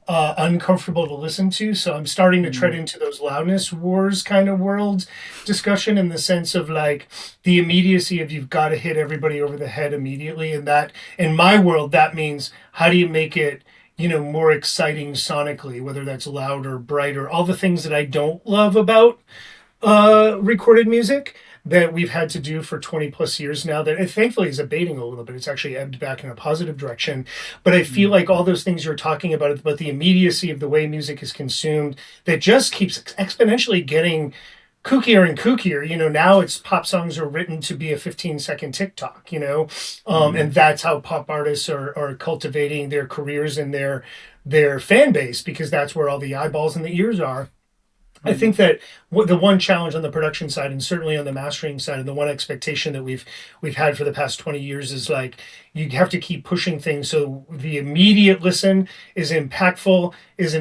uncomfortable to listen to. So I'm starting to tread Mm. into those loudness wars kind of world discussion, in the sense of like the immediacy of you've got to hit everybody over the head immediately. And that, in my world, that means how do you make it, more exciting sonically, whether that's louder, brighter, all the things that I don't love about recorded music. that we've had to do for 20 plus years now that it thankfully is abating a little bit. It's actually ebbed back in a positive direction. But I feel like all those things you're talking about the immediacy of the way music is consumed, that just keeps exponentially getting kookier and kookier. Now it's pop songs are written to be a 15-second TikTok, and that's how pop artists are cultivating their careers and their fan base, because that's where all the eyeballs and the ears are. I think that the one challenge on the production side, and certainly on the mastering side, and the one expectation that we've had for the past 20 years is like, you have to keep pushing things so the immediate listen is impactful, is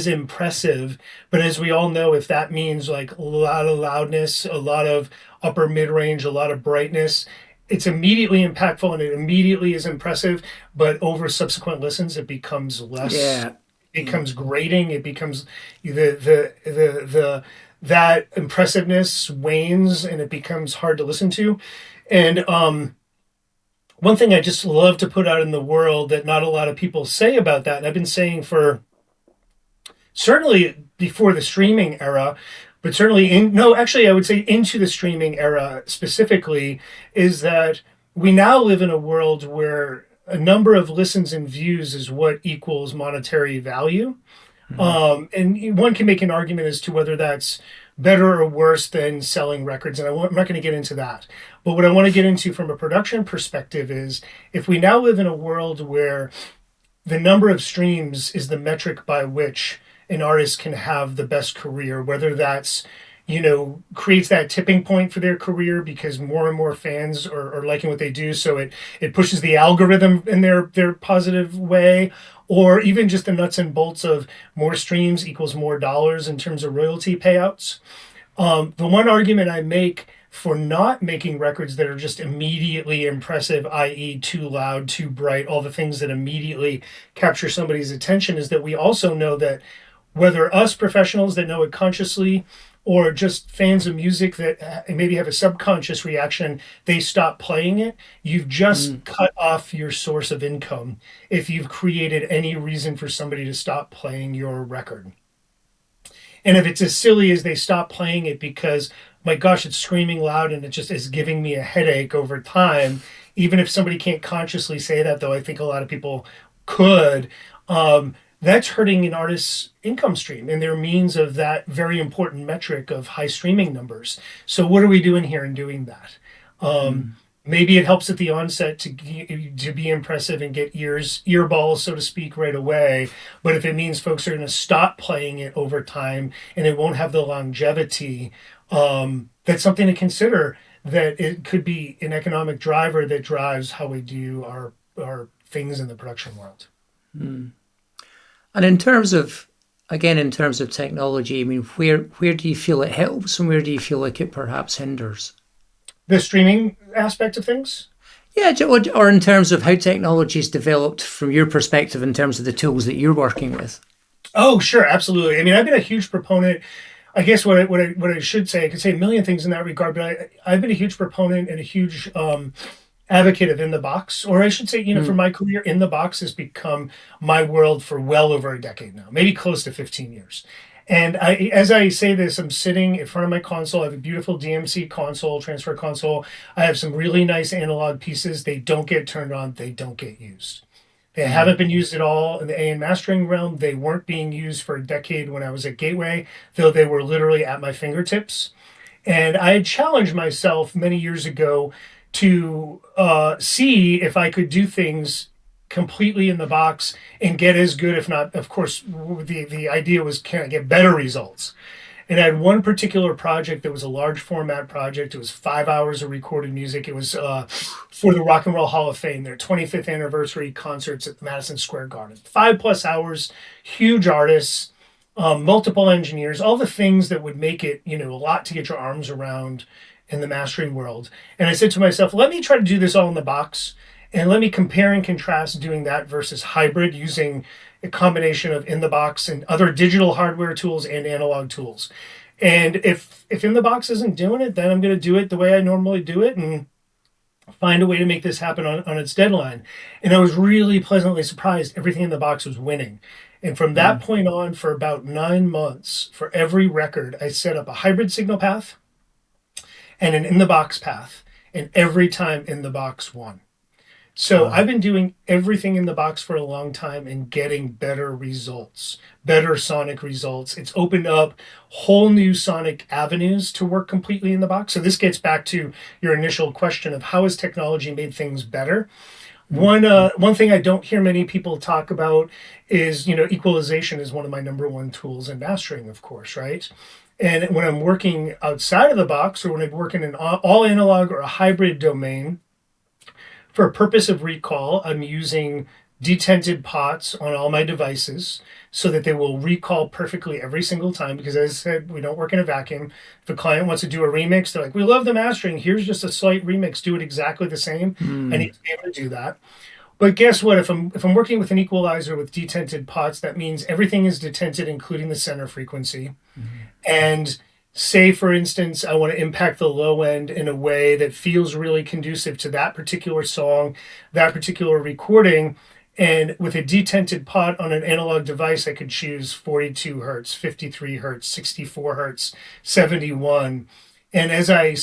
impressive. But as we all know, if that means like a lot of loudness, a lot of upper mid range, a lot of brightness, it's immediately impactful and it immediately is impressive. But over subsequent listens, it becomes less. Yeah. It becomes grating. It becomes the that impressiveness wanes and it becomes hard to listen to. And one thing I just love to put out in the world that not a lot of people say about that, and I've been saying for certainly before the streaming era, but certainly I would say into the streaming era specifically, is that we now live in a world where a number of listens and views is what equals monetary value. And one can make an argument as to whether that's better or worse than selling records. And I'm not going to get into that. But what I want to get into from a production perspective is, if we now live in a world where the number of streams is the metric by which an artist can have the best career, whether that's creates that tipping point for their career because more and more fans are liking what they do. So it pushes the algorithm in their positive way, or even just the nuts and bolts of more streams equals more dollars in terms of royalty payouts. The one argument I make for not making records that are just immediately impressive, i.e. too loud, too bright, all the things that immediately capture somebody's attention, is that we also know that whether us professionals that know it consciously or just fans of music that maybe have a subconscious reaction, they stop playing it, you've just cut off your source of income if you've created any reason for somebody to stop playing your record. And if it's as silly as they stop playing it because, my gosh, it's screaming loud and it just is giving me a headache over time, even if somebody can't consciously say that, though I think a lot of people could, that's hurting an artist's income stream and their means of that very important metric of high streaming numbers. So what are we doing here in doing that? Maybe it helps at the onset to be impressive and get earballs, so to speak, right away. But if it means folks are going to stop playing it over time and it won't have the longevity, that's something to consider, that it could be an economic driver that drives how we do our things in the production world. And in terms of technology, I mean, where do you feel it helps and where do you feel like it perhaps hinders? The streaming aspect of things? Yeah, or in terms of how technology is developed from your perspective in terms of the tools that you're working with. Oh, sure, absolutely. I mean, I've been a huge proponent. I guess what I should say, I could say a million things in that regard, but I've been a huge proponent and a huge advocate of in the box, or I should say, for my career, in the box has become my world for well over a decade now, maybe close to 15 years. And as I say this, I'm sitting in front of my console. I have a beautiful DMC console, transfer console. I have some really nice analog pieces. They don't get turned on. They don't get used. They haven't been used at all in the Ayan mastering realm. They weren't being used for a decade when I was at Gateway, though they were literally at my fingertips. And I had challenged myself many years ago to see if I could do things completely in the box and get as good, if not, of course, the idea was, can I get better results? And I had one particular project that was a large format project. It was 5 hours of recorded music. It was for the Rock and Roll Hall of Fame, their 25th anniversary concerts at the Madison Square Garden. 5+ hours, huge artists, multiple engineers, all the things that would make it, a lot to get your arms around in the mastering world. And I said to myself, let me try to do this all in the box. And let me compare and contrast doing that versus hybrid, using a combination of in the box and other digital hardware tools and analog tools. And if in the box isn't doing it, then I'm going to do it the way I normally do it and find a way to make this happen on its deadline. And I was really pleasantly surprised. Everything in the box was winning. And from that point on, for about 9 months, for every record, I set up a hybrid signal path. and an in the box path. And every time in the box won. So Wow. I've been doing everything in the box for a long time and getting better results, better sonic results. It's opened up whole new sonic avenues to work completely in the box. So this gets back to your initial question of how has technology made things better? One thing I don't hear many people talk about is, equalization is one of my number one tools in mastering, of course, right? And when I'm working outside of the box, or when I'm working in all analog or a hybrid domain, for a purpose of recall, I'm using detented pots on all my devices so that they will recall perfectly every single time. Because as I said, we don't work in a vacuum. If a client wants to do a remix, they're like, we love the mastering. Here's just a slight remix. Do it exactly the same. I Mm. need to be able to do that. But guess what? If I'm working with an equalizer with detented pots, that means everything is detented, including the center frequency. And say, for instance, I want to impact the low end in a way that feels really conducive to that particular song, that particular recording. And with a detented pot on an analog device, I could choose 42 hertz, 53 hertz, 64 hertz, 71. And as I,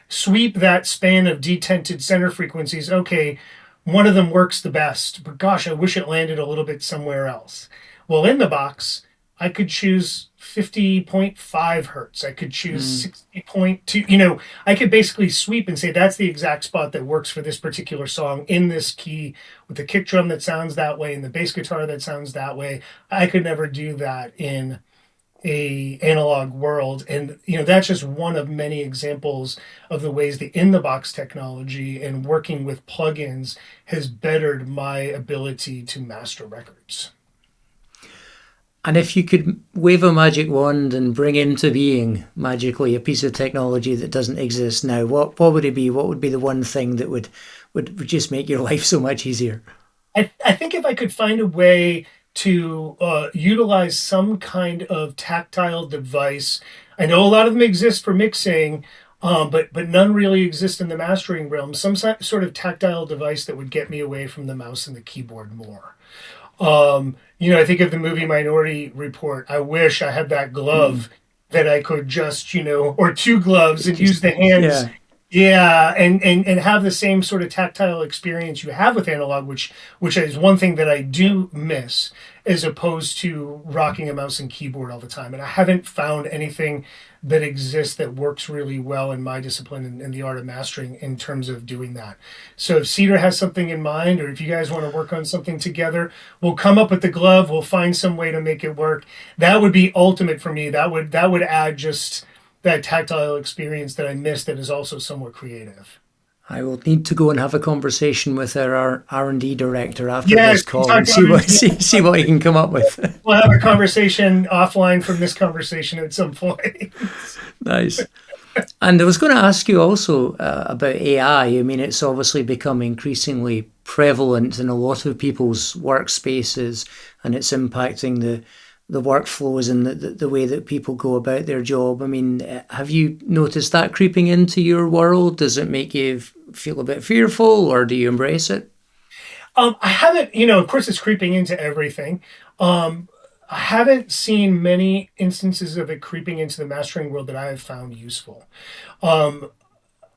sweep that span of detented center frequencies, okay, one of them works the best, but gosh, I wish it landed a little bit somewhere else. Well, in the box, I could choose 50.5 hertz. I could choose Mm. 60.2. I could basically sweep and say that's the exact spot that works for this particular song in this key with the kick drum that sounds that way and the bass guitar that sounds that way. I could never do that in a analog world. And that's just one of many examples of the ways the in the box technology and working with plugins has bettered my ability to master records. And if you could wave a magic wand and bring into being magically a piece of technology that doesn't exist now, what would it be? What would be the one thing that would just make your life so much easier? I think if I could find a way to utilize some kind of tactile device, I know a lot of them exist for mixing, but none really exist in the mastering realm. Some sort of tactile device that would get me away from the mouse and the keyboard more. I think of the movie Minority Report. I wish I had that Mm. glove that I could just, or two gloves and use Just the hands. yeah. Yeah, and have the same sort of tactile experience you have with analog, which is one thing that I do miss, as opposed to rocking a mouse and keyboard all the time. And I haven't found anything that exists that works really well in my discipline and the art of mastering in terms of doing that. So if Cedar has something in mind, or if you guys want to work on something together, we'll come up with the glove. We'll find some way to make it work. That would be ultimate for me. That would add just that tactile experience that I missed that is also somewhat creative. I will need to go and have a conversation with our R&D director after this Yes, we call and talked see about what it. see what he can come up with. We'll have a conversation offline from this conversation at some point. Nice. And I was going to ask you also about AI. I mean, it's obviously become increasingly prevalent in a lot of people's workspaces, and it's impacting the workflows and the way that people go about their job. I mean, have you noticed that creeping into your world? Does it make you feel a bit fearful, or do you embrace it? I haven't, of course, it's creeping into everything. I haven't seen many instances of it creeping into the mastering world that I have found useful. Um,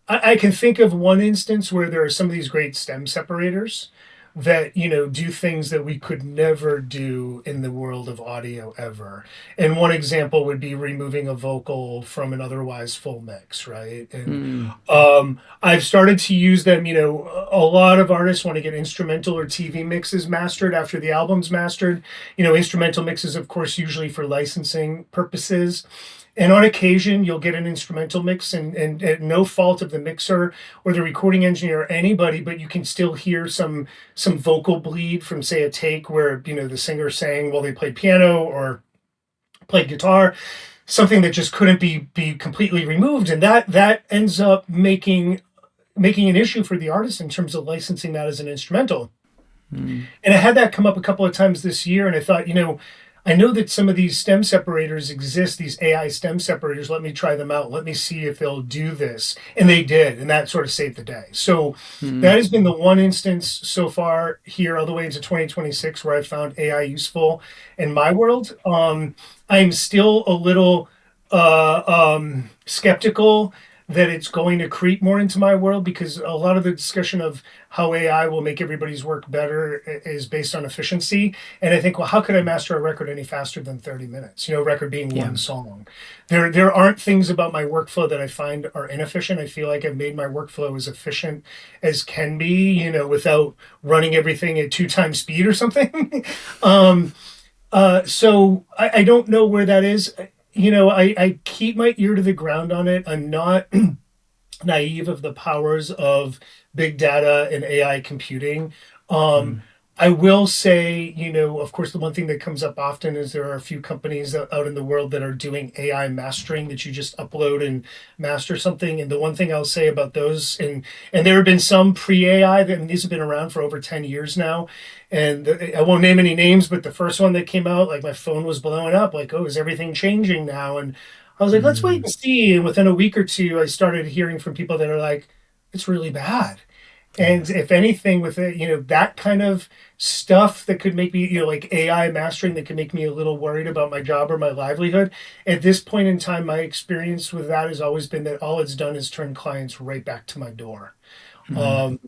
I can think of one instance where there are some of these great stem separators that do things that we could never do in the world of audio ever. And one example would be removing a vocal from an otherwise full mix, right? And Mm. I've started to use them. A lot of artists want to get instrumental or TV mixes mastered after the album's mastered. Instrumental mixes, of course, usually for licensing purposes. And on occasion, you'll get an instrumental mix, and at no fault of the mixer or the recording engineer or anybody, but you can still hear some vocal bleed from, say, a take where the singer sang while they played piano or played guitar, something that just couldn't be completely removed, and that ends up making an issue for the artist in terms of licensing that as an instrumental. Mm. And I had that come up a couple of times this year, and I thought, I know that some of these stem separators exist, these AI stem separators. Let me try them out. Let me see if they'll do this. And they did, and that sort of saved the day. So that Mm. has been the one instance so far here, all the way into 2026, where I've found AI useful in my world. I'm still a little skeptical that it's going to creep more into my world, because a lot of the discussion of how AI will make everybody's work better is based on efficiency. And I think, well, how could I master a record any faster than 30 minutes? You know, record being Yeah. one song. There aren't things about my workflow that I find are inefficient. I feel like I've made my workflow as efficient as can be, you know, without running everything at 2 times speed or something. So I don't know where that is. You know, I keep my ear to the ground on it. I'm not naive of the powers of big data and AI computing. Um, Mm. I will say, you know, of course, the one thing that comes up often is there are a few companies out in the world that are doing AI mastering, that you just upload and master something. And the one thing I'll say about those, and there have been some pre-AI, and these have been around for over 10 years now. And I won't name any names, but the first one that came out, like my phone was blowing up, like, oh, is everything changing now? And I was like, let's wait Mm. and see. And within a week or two, I started hearing from people that are like, it's really bad. Yeah. And if anything, with it, you know, that kind of stuff that could make me, you know, like AI mastering that could make me a little worried about my job or my livelihood. At this point in time, my experience with that has always been that all it's done is turn clients right back to my door. Mm. Um,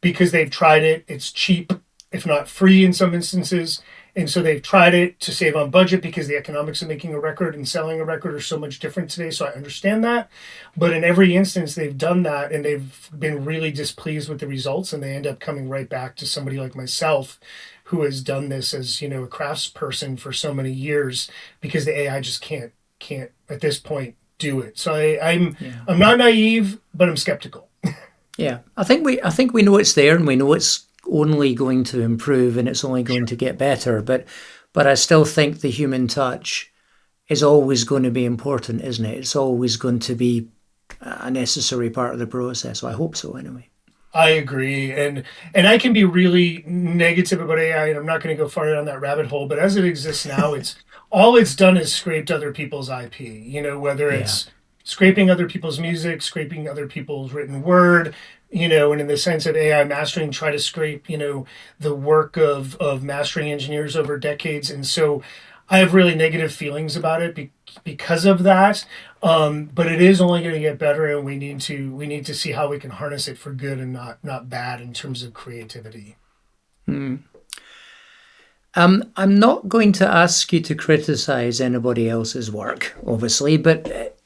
because they've tried it. It's cheap, if not free in some instances. And so they've tried it to save on budget, because the economics of making a record and selling a record are so much different today. So I understand that. But in every instance, they've done that and they've been really displeased with the results. And they end up coming right back to somebody like myself, who has done this as, you know, a craftsperson for so many years, because the AI just can't at this point do it. So Yeah. I'm not naive, but I'm skeptical. Yeah. I think we know it's there, and we know it's only going to improve, and it's only going to get better. But I still think the human touch is always going to be important, isn't it? It's always going to be a necessary part of the process. So I hope so, anyway. I agree, and I can be really negative about AI, and I'm not going to go far down that rabbit hole. But as it exists now, it's all it's done is scraped other people's IP. You know, whether Yeah. it's scraping other people's music, scraping other people's written word. You know, and in the sense of AI mastering, try to scrape, you know, the work of mastering engineers over decades. And so I have really negative feelings about it because of that. But it is only going to get better, and we need to see how we can harness it for good and not bad in terms of creativity. Mm. I'm not going to ask you to criticize anybody else's work, obviously, but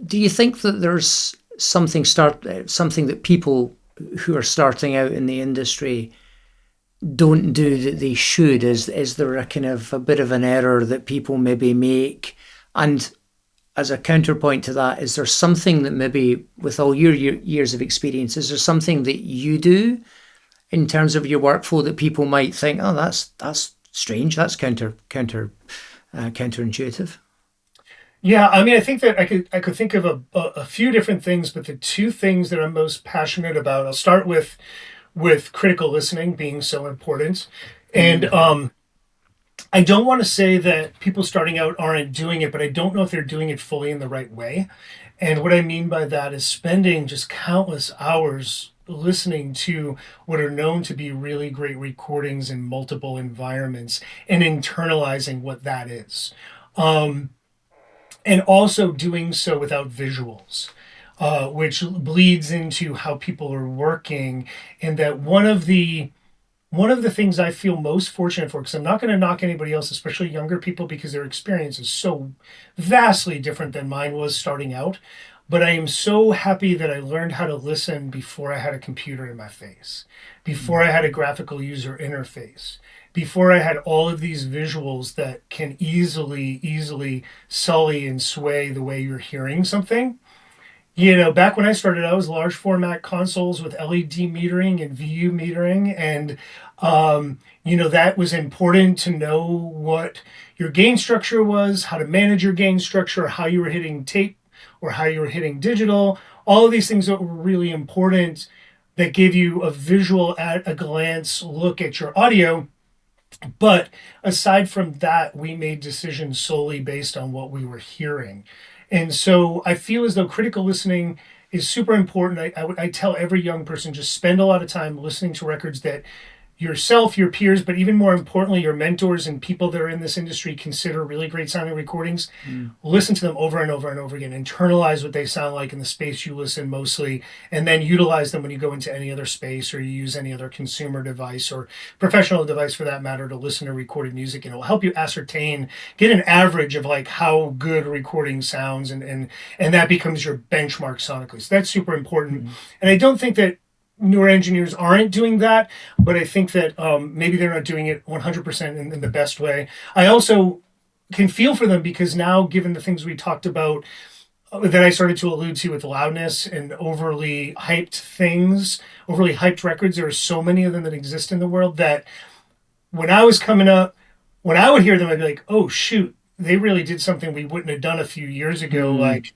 do you think that there's something that people who are starting out in the industry don't do that they should? Is there a kind of a bit of an error that people maybe make? And as a counterpoint to that, is there something that maybe, with all your years of experience, is there something that you do in terms of your workflow that people might think, oh, that's strange, that's counterintuitive? Yeah, I mean, I think that I could think of a few different things, but the two things that I'm most passionate about, I'll start with critical listening being so important. And Mm. I don't want to say that people starting out aren't doing it, but I don't know if they're doing it fully in the right way. And what I mean by that is spending just countless hours listening to what are known to be really great recordings in multiple environments and internalizing what that is. Um, and also doing so without visuals, which bleeds into how people are working. And that one of the things I feel most fortunate for, because I'm not going to knock anybody else, especially younger people, because their experience is so vastly different than mine was starting out. But I am so happy that I learned how to listen before I had a computer in my face, before I had a graphical user interface, before I had all of these visuals that can easily sully and sway the way you're hearing something. You know, back when I started, I was large format consoles with LED metering and VU metering. And, you know, that was important to know what your gain structure was, how to manage your gain structure, how you were hitting tape or how you were hitting digital. All of these things that were really important, that give you a visual at a glance look at your audio. But aside from that, we made decisions solely based on what we were hearing. And so I feel as though critical listening is super important. I tell every young person, just spend a lot of time listening to records that yourself, your peers, but even more importantly, your mentors and people that are in this industry consider really great sounding recordings. Listen to them over and over and over again. Internalize what they sound like in the space you listen mostly, and then utilize them when you go into any other space or you use any other consumer device or professional device for that matter to listen to recorded music. And it will help you ascertain, get an average of like how good recording sounds, and that becomes your benchmark sonically. So that's super important. And I don't think that newer engineers aren't doing that, but I think that maybe they're not doing it 100% in the best way. I also can feel for them because now, given the things we talked about that I started to allude to with loudness and overly hyped things, overly hyped records, there are so many of them that exist in the world that when I was coming up, when I would hear them, I'd be like, oh, shoot, they really did something we wouldn't have done a few years ago. Like,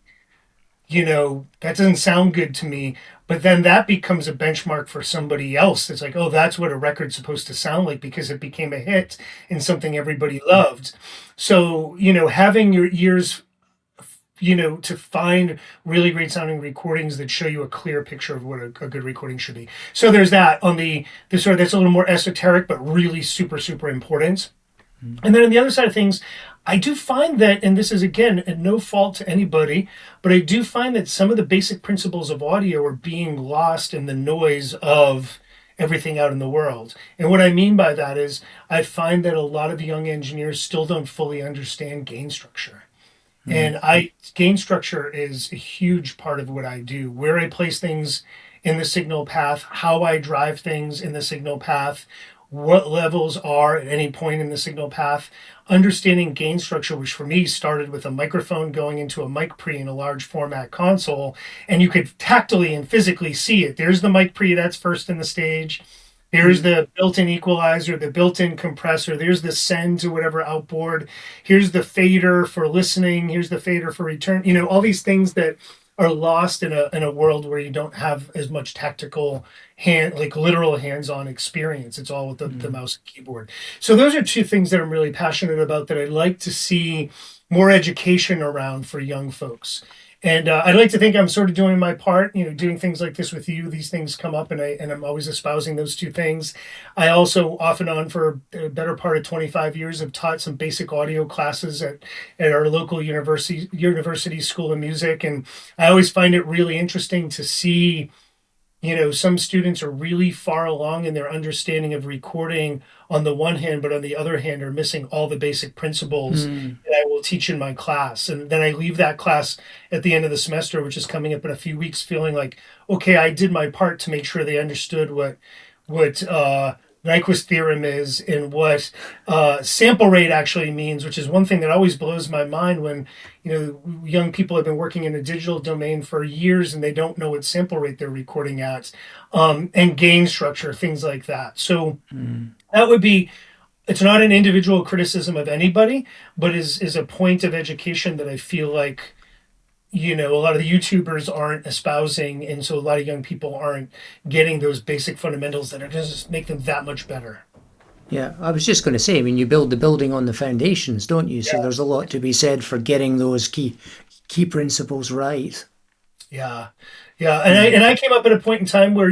that doesn't sound good to me. But then that becomes a benchmark for somebody else. It's like, oh, that's what a record's supposed to sound like because it became a hit and something everybody loved. So, having your ears, to find really great sounding recordings that show you a clear picture of what a good recording should be. So there's that on the sort of, that's a little more esoteric, but really super, super important. And then on the other side of things, I do find that, and this is again, at no fault to anybody, but I do find that some of the basic principles of audio are being lost in the noise of everything out in the world. And what I mean by that is I find that a lot of young engineers still don't fully understand gain structure. And gain structure is a huge part of what I do, where I place things in the signal path, how I drive things in the signal path, what levels are at any point in the signal path, understanding gain structure, which for me started with a microphone going into a mic pre in a large format console, and you could tactily and physically see it. There's the mic pre that's first in the stage. There's the built-in equalizer, the built-in compressor. There's the send to whatever outboard. Here's the fader for listening. Here's the fader for return. All these things that are lost in a world where you don't have as much tactical literal hands-on experience. It's all with the mouse and keyboard. So those are two things that I'm really passionate about that I'd like to see more education around for young folks. And I'd like to think I'm sort of doing my part, doing things like this with you. These things come up, and I'm always espousing those two things. I also, off and on for a better part of 25 years, have taught some basic audio classes at our local university school of music. And I always find it really interesting to see, some students are really far along in their understanding of recording on the one hand, but on the other hand are missing all the basic principles that I will teach in my class. And then I leave that class at the end of the semester, which is coming up in a few weeks, feeling like, okay, I did my part to make sure they understood what Nyquist theorem is and what sample rate actually means, which is one thing that always blows my mind when, young people have been working in the digital domain for years and they don't know what sample rate they're recording at, and gain structure, things like that. So that would be, it's not an individual criticism of anybody, but is a point of education that I feel like, a lot of the YouTubers aren't espousing, and so a lot of young people aren't getting those basic fundamentals that are going to just make them that much better. Yeah, I was just going to say, you build the building on the foundations, don't you? So there's a lot to be said for getting those key principles right. Yeah. And I came up at a point in time where,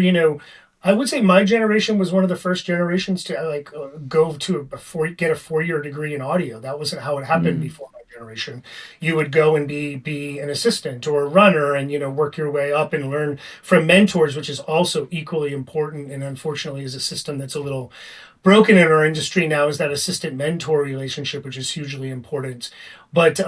I would say my generation was one of the first generations to go to get a 4-year degree in audio. That wasn't how it happened before my generation. You would go and be an assistant or a runner and, work your way up and learn from mentors, which is also equally important. And unfortunately is a system that's a little broken in our industry now, is that assistant-mentor relationship, which is hugely important. But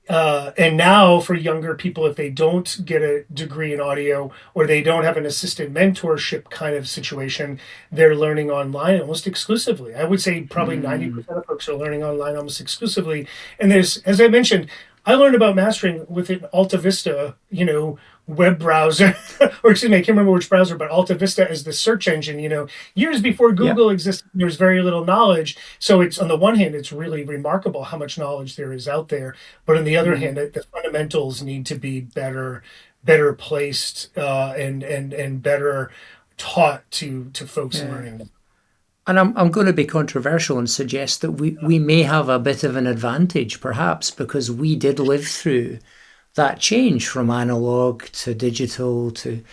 and now for younger people, if they don't get a degree in audio or they don't have an assistant mentorship kind of situation, they're learning online almost exclusively. I would say probably 90% of folks are learning online almost exclusively. And there's, as I mentioned, I learned about mastering with an Alta Vista, web browser, or excuse me, I can't remember which browser, but Alta Vista as the search engine, years before Google existed, there was very little knowledge. So it's, on the one hand, it's really remarkable how much knowledge there is out there. But on the other hand, the fundamentals need to be better placed and better taught to folks learning them. And I'm going to be controversial and suggest that we may have a bit of an advantage, perhaps, because we did live through that change from analog to digital to,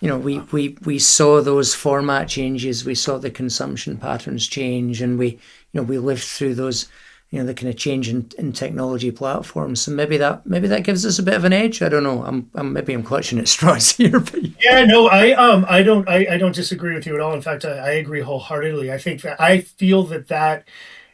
we saw those format changes, we saw the consumption patterns change, and we lived through those, the kind of change in technology platforms. So maybe that gives us a bit of an edge. I don't know. I'm clutching at straws here, but Yeah, no, I don't disagree with you at all. In fact, I agree wholeheartedly. I feel that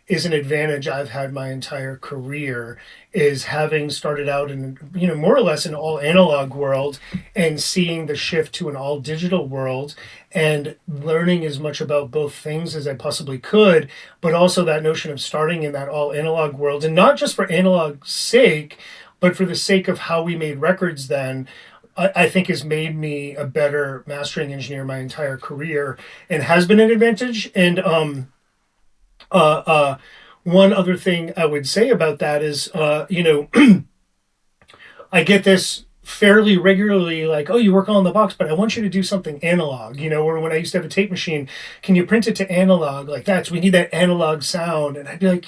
is an advantage I've had my entire career, is having started out in, more or less an all analog world and seeing the shift to an all digital world and learning as much about both things as I possibly could, but also that notion of starting in that all analog world, and not just for analog's sake, but for the sake of how we made records then. I think has made me a better mastering engineer my entire career, and has been an advantage. And uh, uh, one other thing I would say about that is, I get this fairly regularly, like, oh, you work on the box, but I want you to do something analog, or when I used to have a tape machine, can you print it to analog? Like, we need that analog sound. And I'd be like,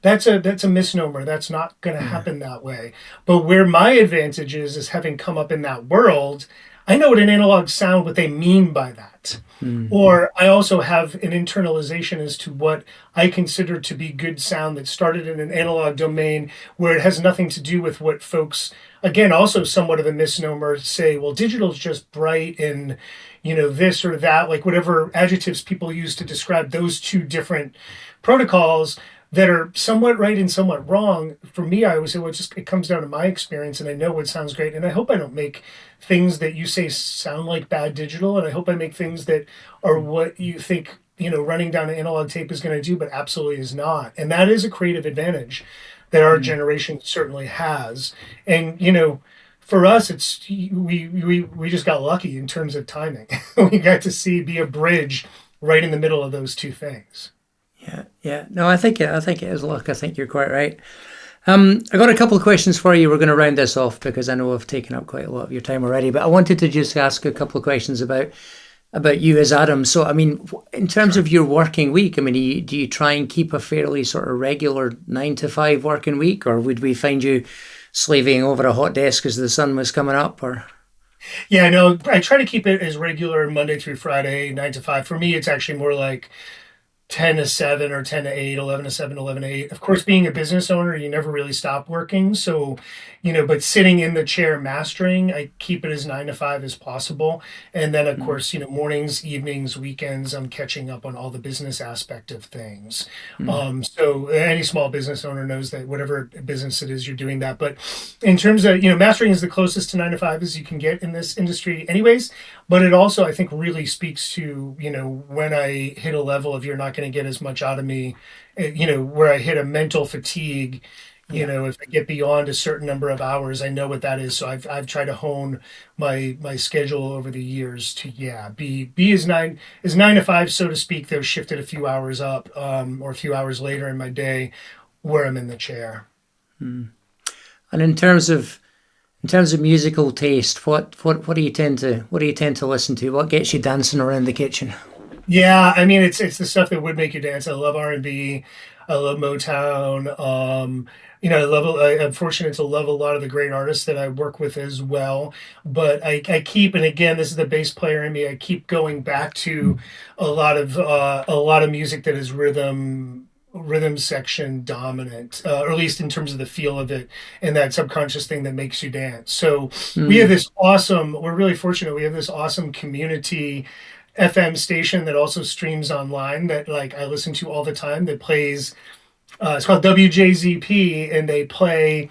that's a misnomer. That's not going to happen that way. But where my advantage is having come up in that world, I know what an analog sound, what they mean by that. Or I also have an internalization as to what I consider to be good sound that started in an analog domain, where it has nothing to do with what folks, again, also somewhat of a misnomer, say, well, digital is just bright and, this or that, like whatever adjectives people use to describe those two different protocols that are somewhat right and somewhat wrong. For me, I always say, well, it comes down to my experience, and I know what sounds great. And I hope I don't make things that you say sound like bad digital, and I hope I make things that are what you think, running down an analog tape is going to do, but absolutely is not. And that is a creative advantage that our generation certainly has. And, for us, it's we just got lucky in terms of timing. We got to be a bridge right in the middle of those two things. Yeah. No, I think it is luck. I think you're quite right. I got a couple of questions for you. We're going to round this off because I know I've taken up quite a lot of your time already. But I wanted to just ask a couple of questions about you as Adam. So, I mean, in terms of your working week, I mean, do you try and keep a fairly sort of regular 9 to 5 working week, or would we find you slaving over a hot desk as the sun was coming up? Or Yeah, no, I try to keep it as regular Monday through Friday, 9 to 5. For me, it's actually more like 10 to 7 or 10 to 8, 11 to 7, 11 to 8. Of course, being a business owner, you never really stop working. So, but sitting in the chair mastering, I keep it as 9 to 5 as possible. And then, of course, mornings, evenings, weekends, I'm catching up on all the business aspect of things. So any small business owner knows that whatever business it is, you're doing that. But in terms of, mastering is the closest to 9 to 5 as you can get in this industry anyways. But it also, I think, really speaks to, when I hit a level of you're not going to get as much out of me, where I hit a mental fatigue, if I get beyond a certain number of hours, I know what that is. So I've tried to hone my schedule over the years to, be as 9 to 5, so to speak, though shifted a few hours up, or a few hours later in my day where I'm in the chair. And in terms of musical taste, what do you tend to listen to? What gets you dancing around the kitchen? Yeah, I mean, it's the stuff that would make you dance. I love R&B. I love Motown. I'm fortunate to love a lot of the great artists that I work with as well. But I keep, and again, this is the bass player in me, I keep going back to a lot of music that is rhythm section dominant, or at least in terms of the feel of it and that subconscious thing that makes you dance. So we're really fortunate. We have this awesome community FM station that also streams online that I listen to all the time, that plays, it's called WJZP, and they play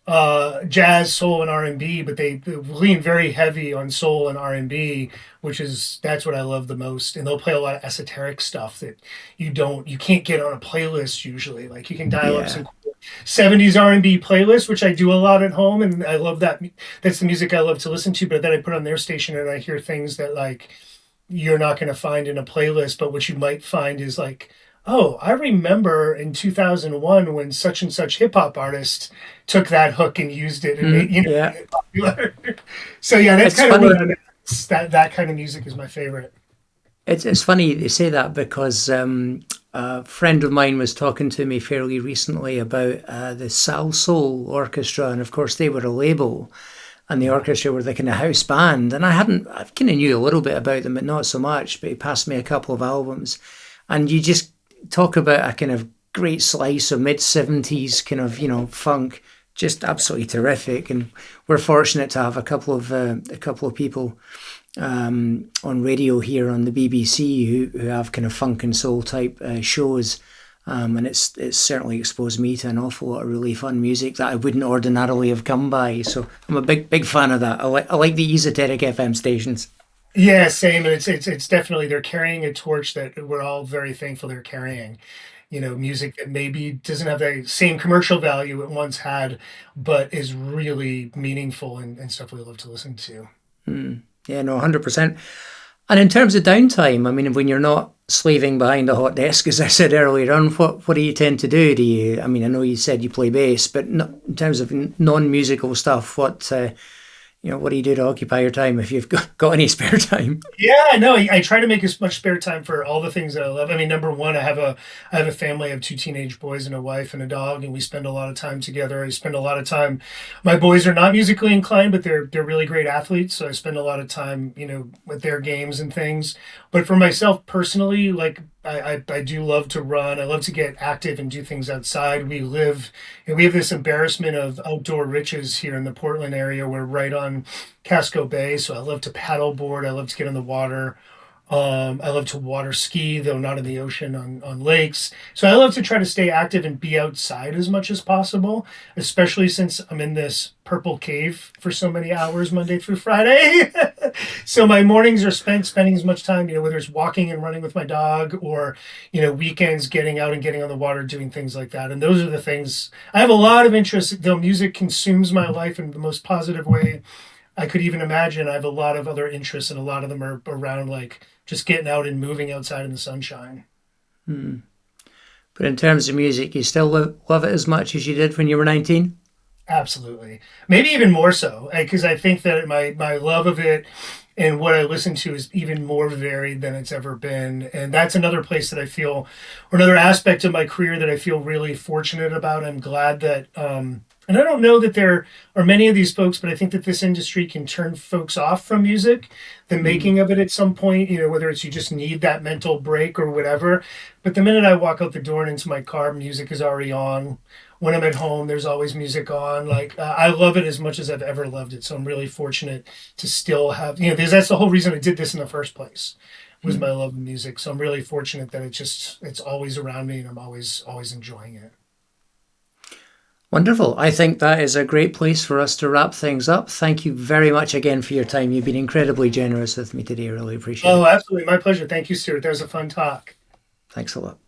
jazz, soul, and R&B, but they lean very heavy on soul and R&B, that's what I love the most. And they'll play a lot of esoteric stuff that you can't get on a playlist usually. Like, you can dial up some cool 70s R&B playlists, which I do a lot at home, and I love that. That's the music I love to listen to, but then I put on their station and I hear things that you're not going to find in a playlist, but what you might find is oh, I remember in 2001 when such and such hip hop artist took that hook and used it and made it popular. So that's kind of where I'm at. That kind of music is my favorite. It's funny you say that because a friend of mine was talking to me fairly recently about the Salsoul Orchestra, and of course they were a label. and the orchestra were the kind of house band. And I kind of knew a little bit about them, but not so much. But he passed me a couple of albums, and you just talk about a kind of great slice of mid-70s kind of, funk, just absolutely terrific. And we're fortunate to have a couple of people on radio here on the BBC who have kind of funk and soul type shows. And it's certainly exposed me to an awful lot of really fun music that I wouldn't ordinarily have come by. So I'm a big fan of that. I like the esoteric FM stations. Yeah, same. And it's definitely, they're carrying a torch that we're all very thankful they're carrying. Music that maybe doesn't have the same commercial value it once had, but is really meaningful and stuff we love to listen to. Yeah, no, 100%. And in terms of downtime, I mean, when you're not slaving behind a hot desk, as I said earlier on, what do you tend to do? I know you said you play bass, but in terms of non-musical stuff, what do you do to occupy your time if you've got any spare time? Yeah, no, I try to make as much spare time for all the things that I love. I mean, number one, I have a family. I have two teenage boys and a wife and a dog, and we spend a lot of time together. I spend a lot of time. My boys are not musically inclined, but they're really great athletes, so I spend a lot of time, with their games and things. But for myself personally, like I do love to run. I love to get active and do things outside. We have this embarrassment of outdoor riches here in the Portland area. We're right on Casco Bay, so I love to paddleboard. I love to get in the water. I love to water ski, though not in the ocean, on lakes. So I love to try to stay active and be outside as much as possible, especially since I'm in this purple cave for so many hours, Monday through Friday. So my mornings are spending as much time, whether it's walking and running with my dog or, weekends getting out and getting on the water, doing things like that. And those are the things. I have a lot of interest, though music consumes my life in the most positive way I could even imagine. I have a lot of other interests, and a lot of them are around like just getting out and moving outside in the sunshine. But in terms of music, you still love it as much as you did when you were 19? Absolutely. Maybe even more so, because I think that my love of it and what I listen to is even more varied than it's ever been. And that's another place that I feel, or another aspect of my career that I feel really fortunate about. I'm glad that, and I don't know that there are many of these folks, but I think that this industry can turn folks off from music, the making of it at some point, whether it's you just need that mental break or whatever. But the minute I walk out the door and into my car, music is already on. When I'm at home, there's always music on. Like, I love it as much as I've ever loved it. So I'm really fortunate to still have, because that's the whole reason I did this in the first place, was my love of music. So I'm really fortunate that it's always around me, and I'm always enjoying it. Wonderful. I think that is a great place for us to wrap things up. Thank you very much again for your time. You've been incredibly generous with me today. I really appreciate it. Oh, absolutely. My pleasure. Thank you, Stuart. That was a fun talk. Thanks a lot.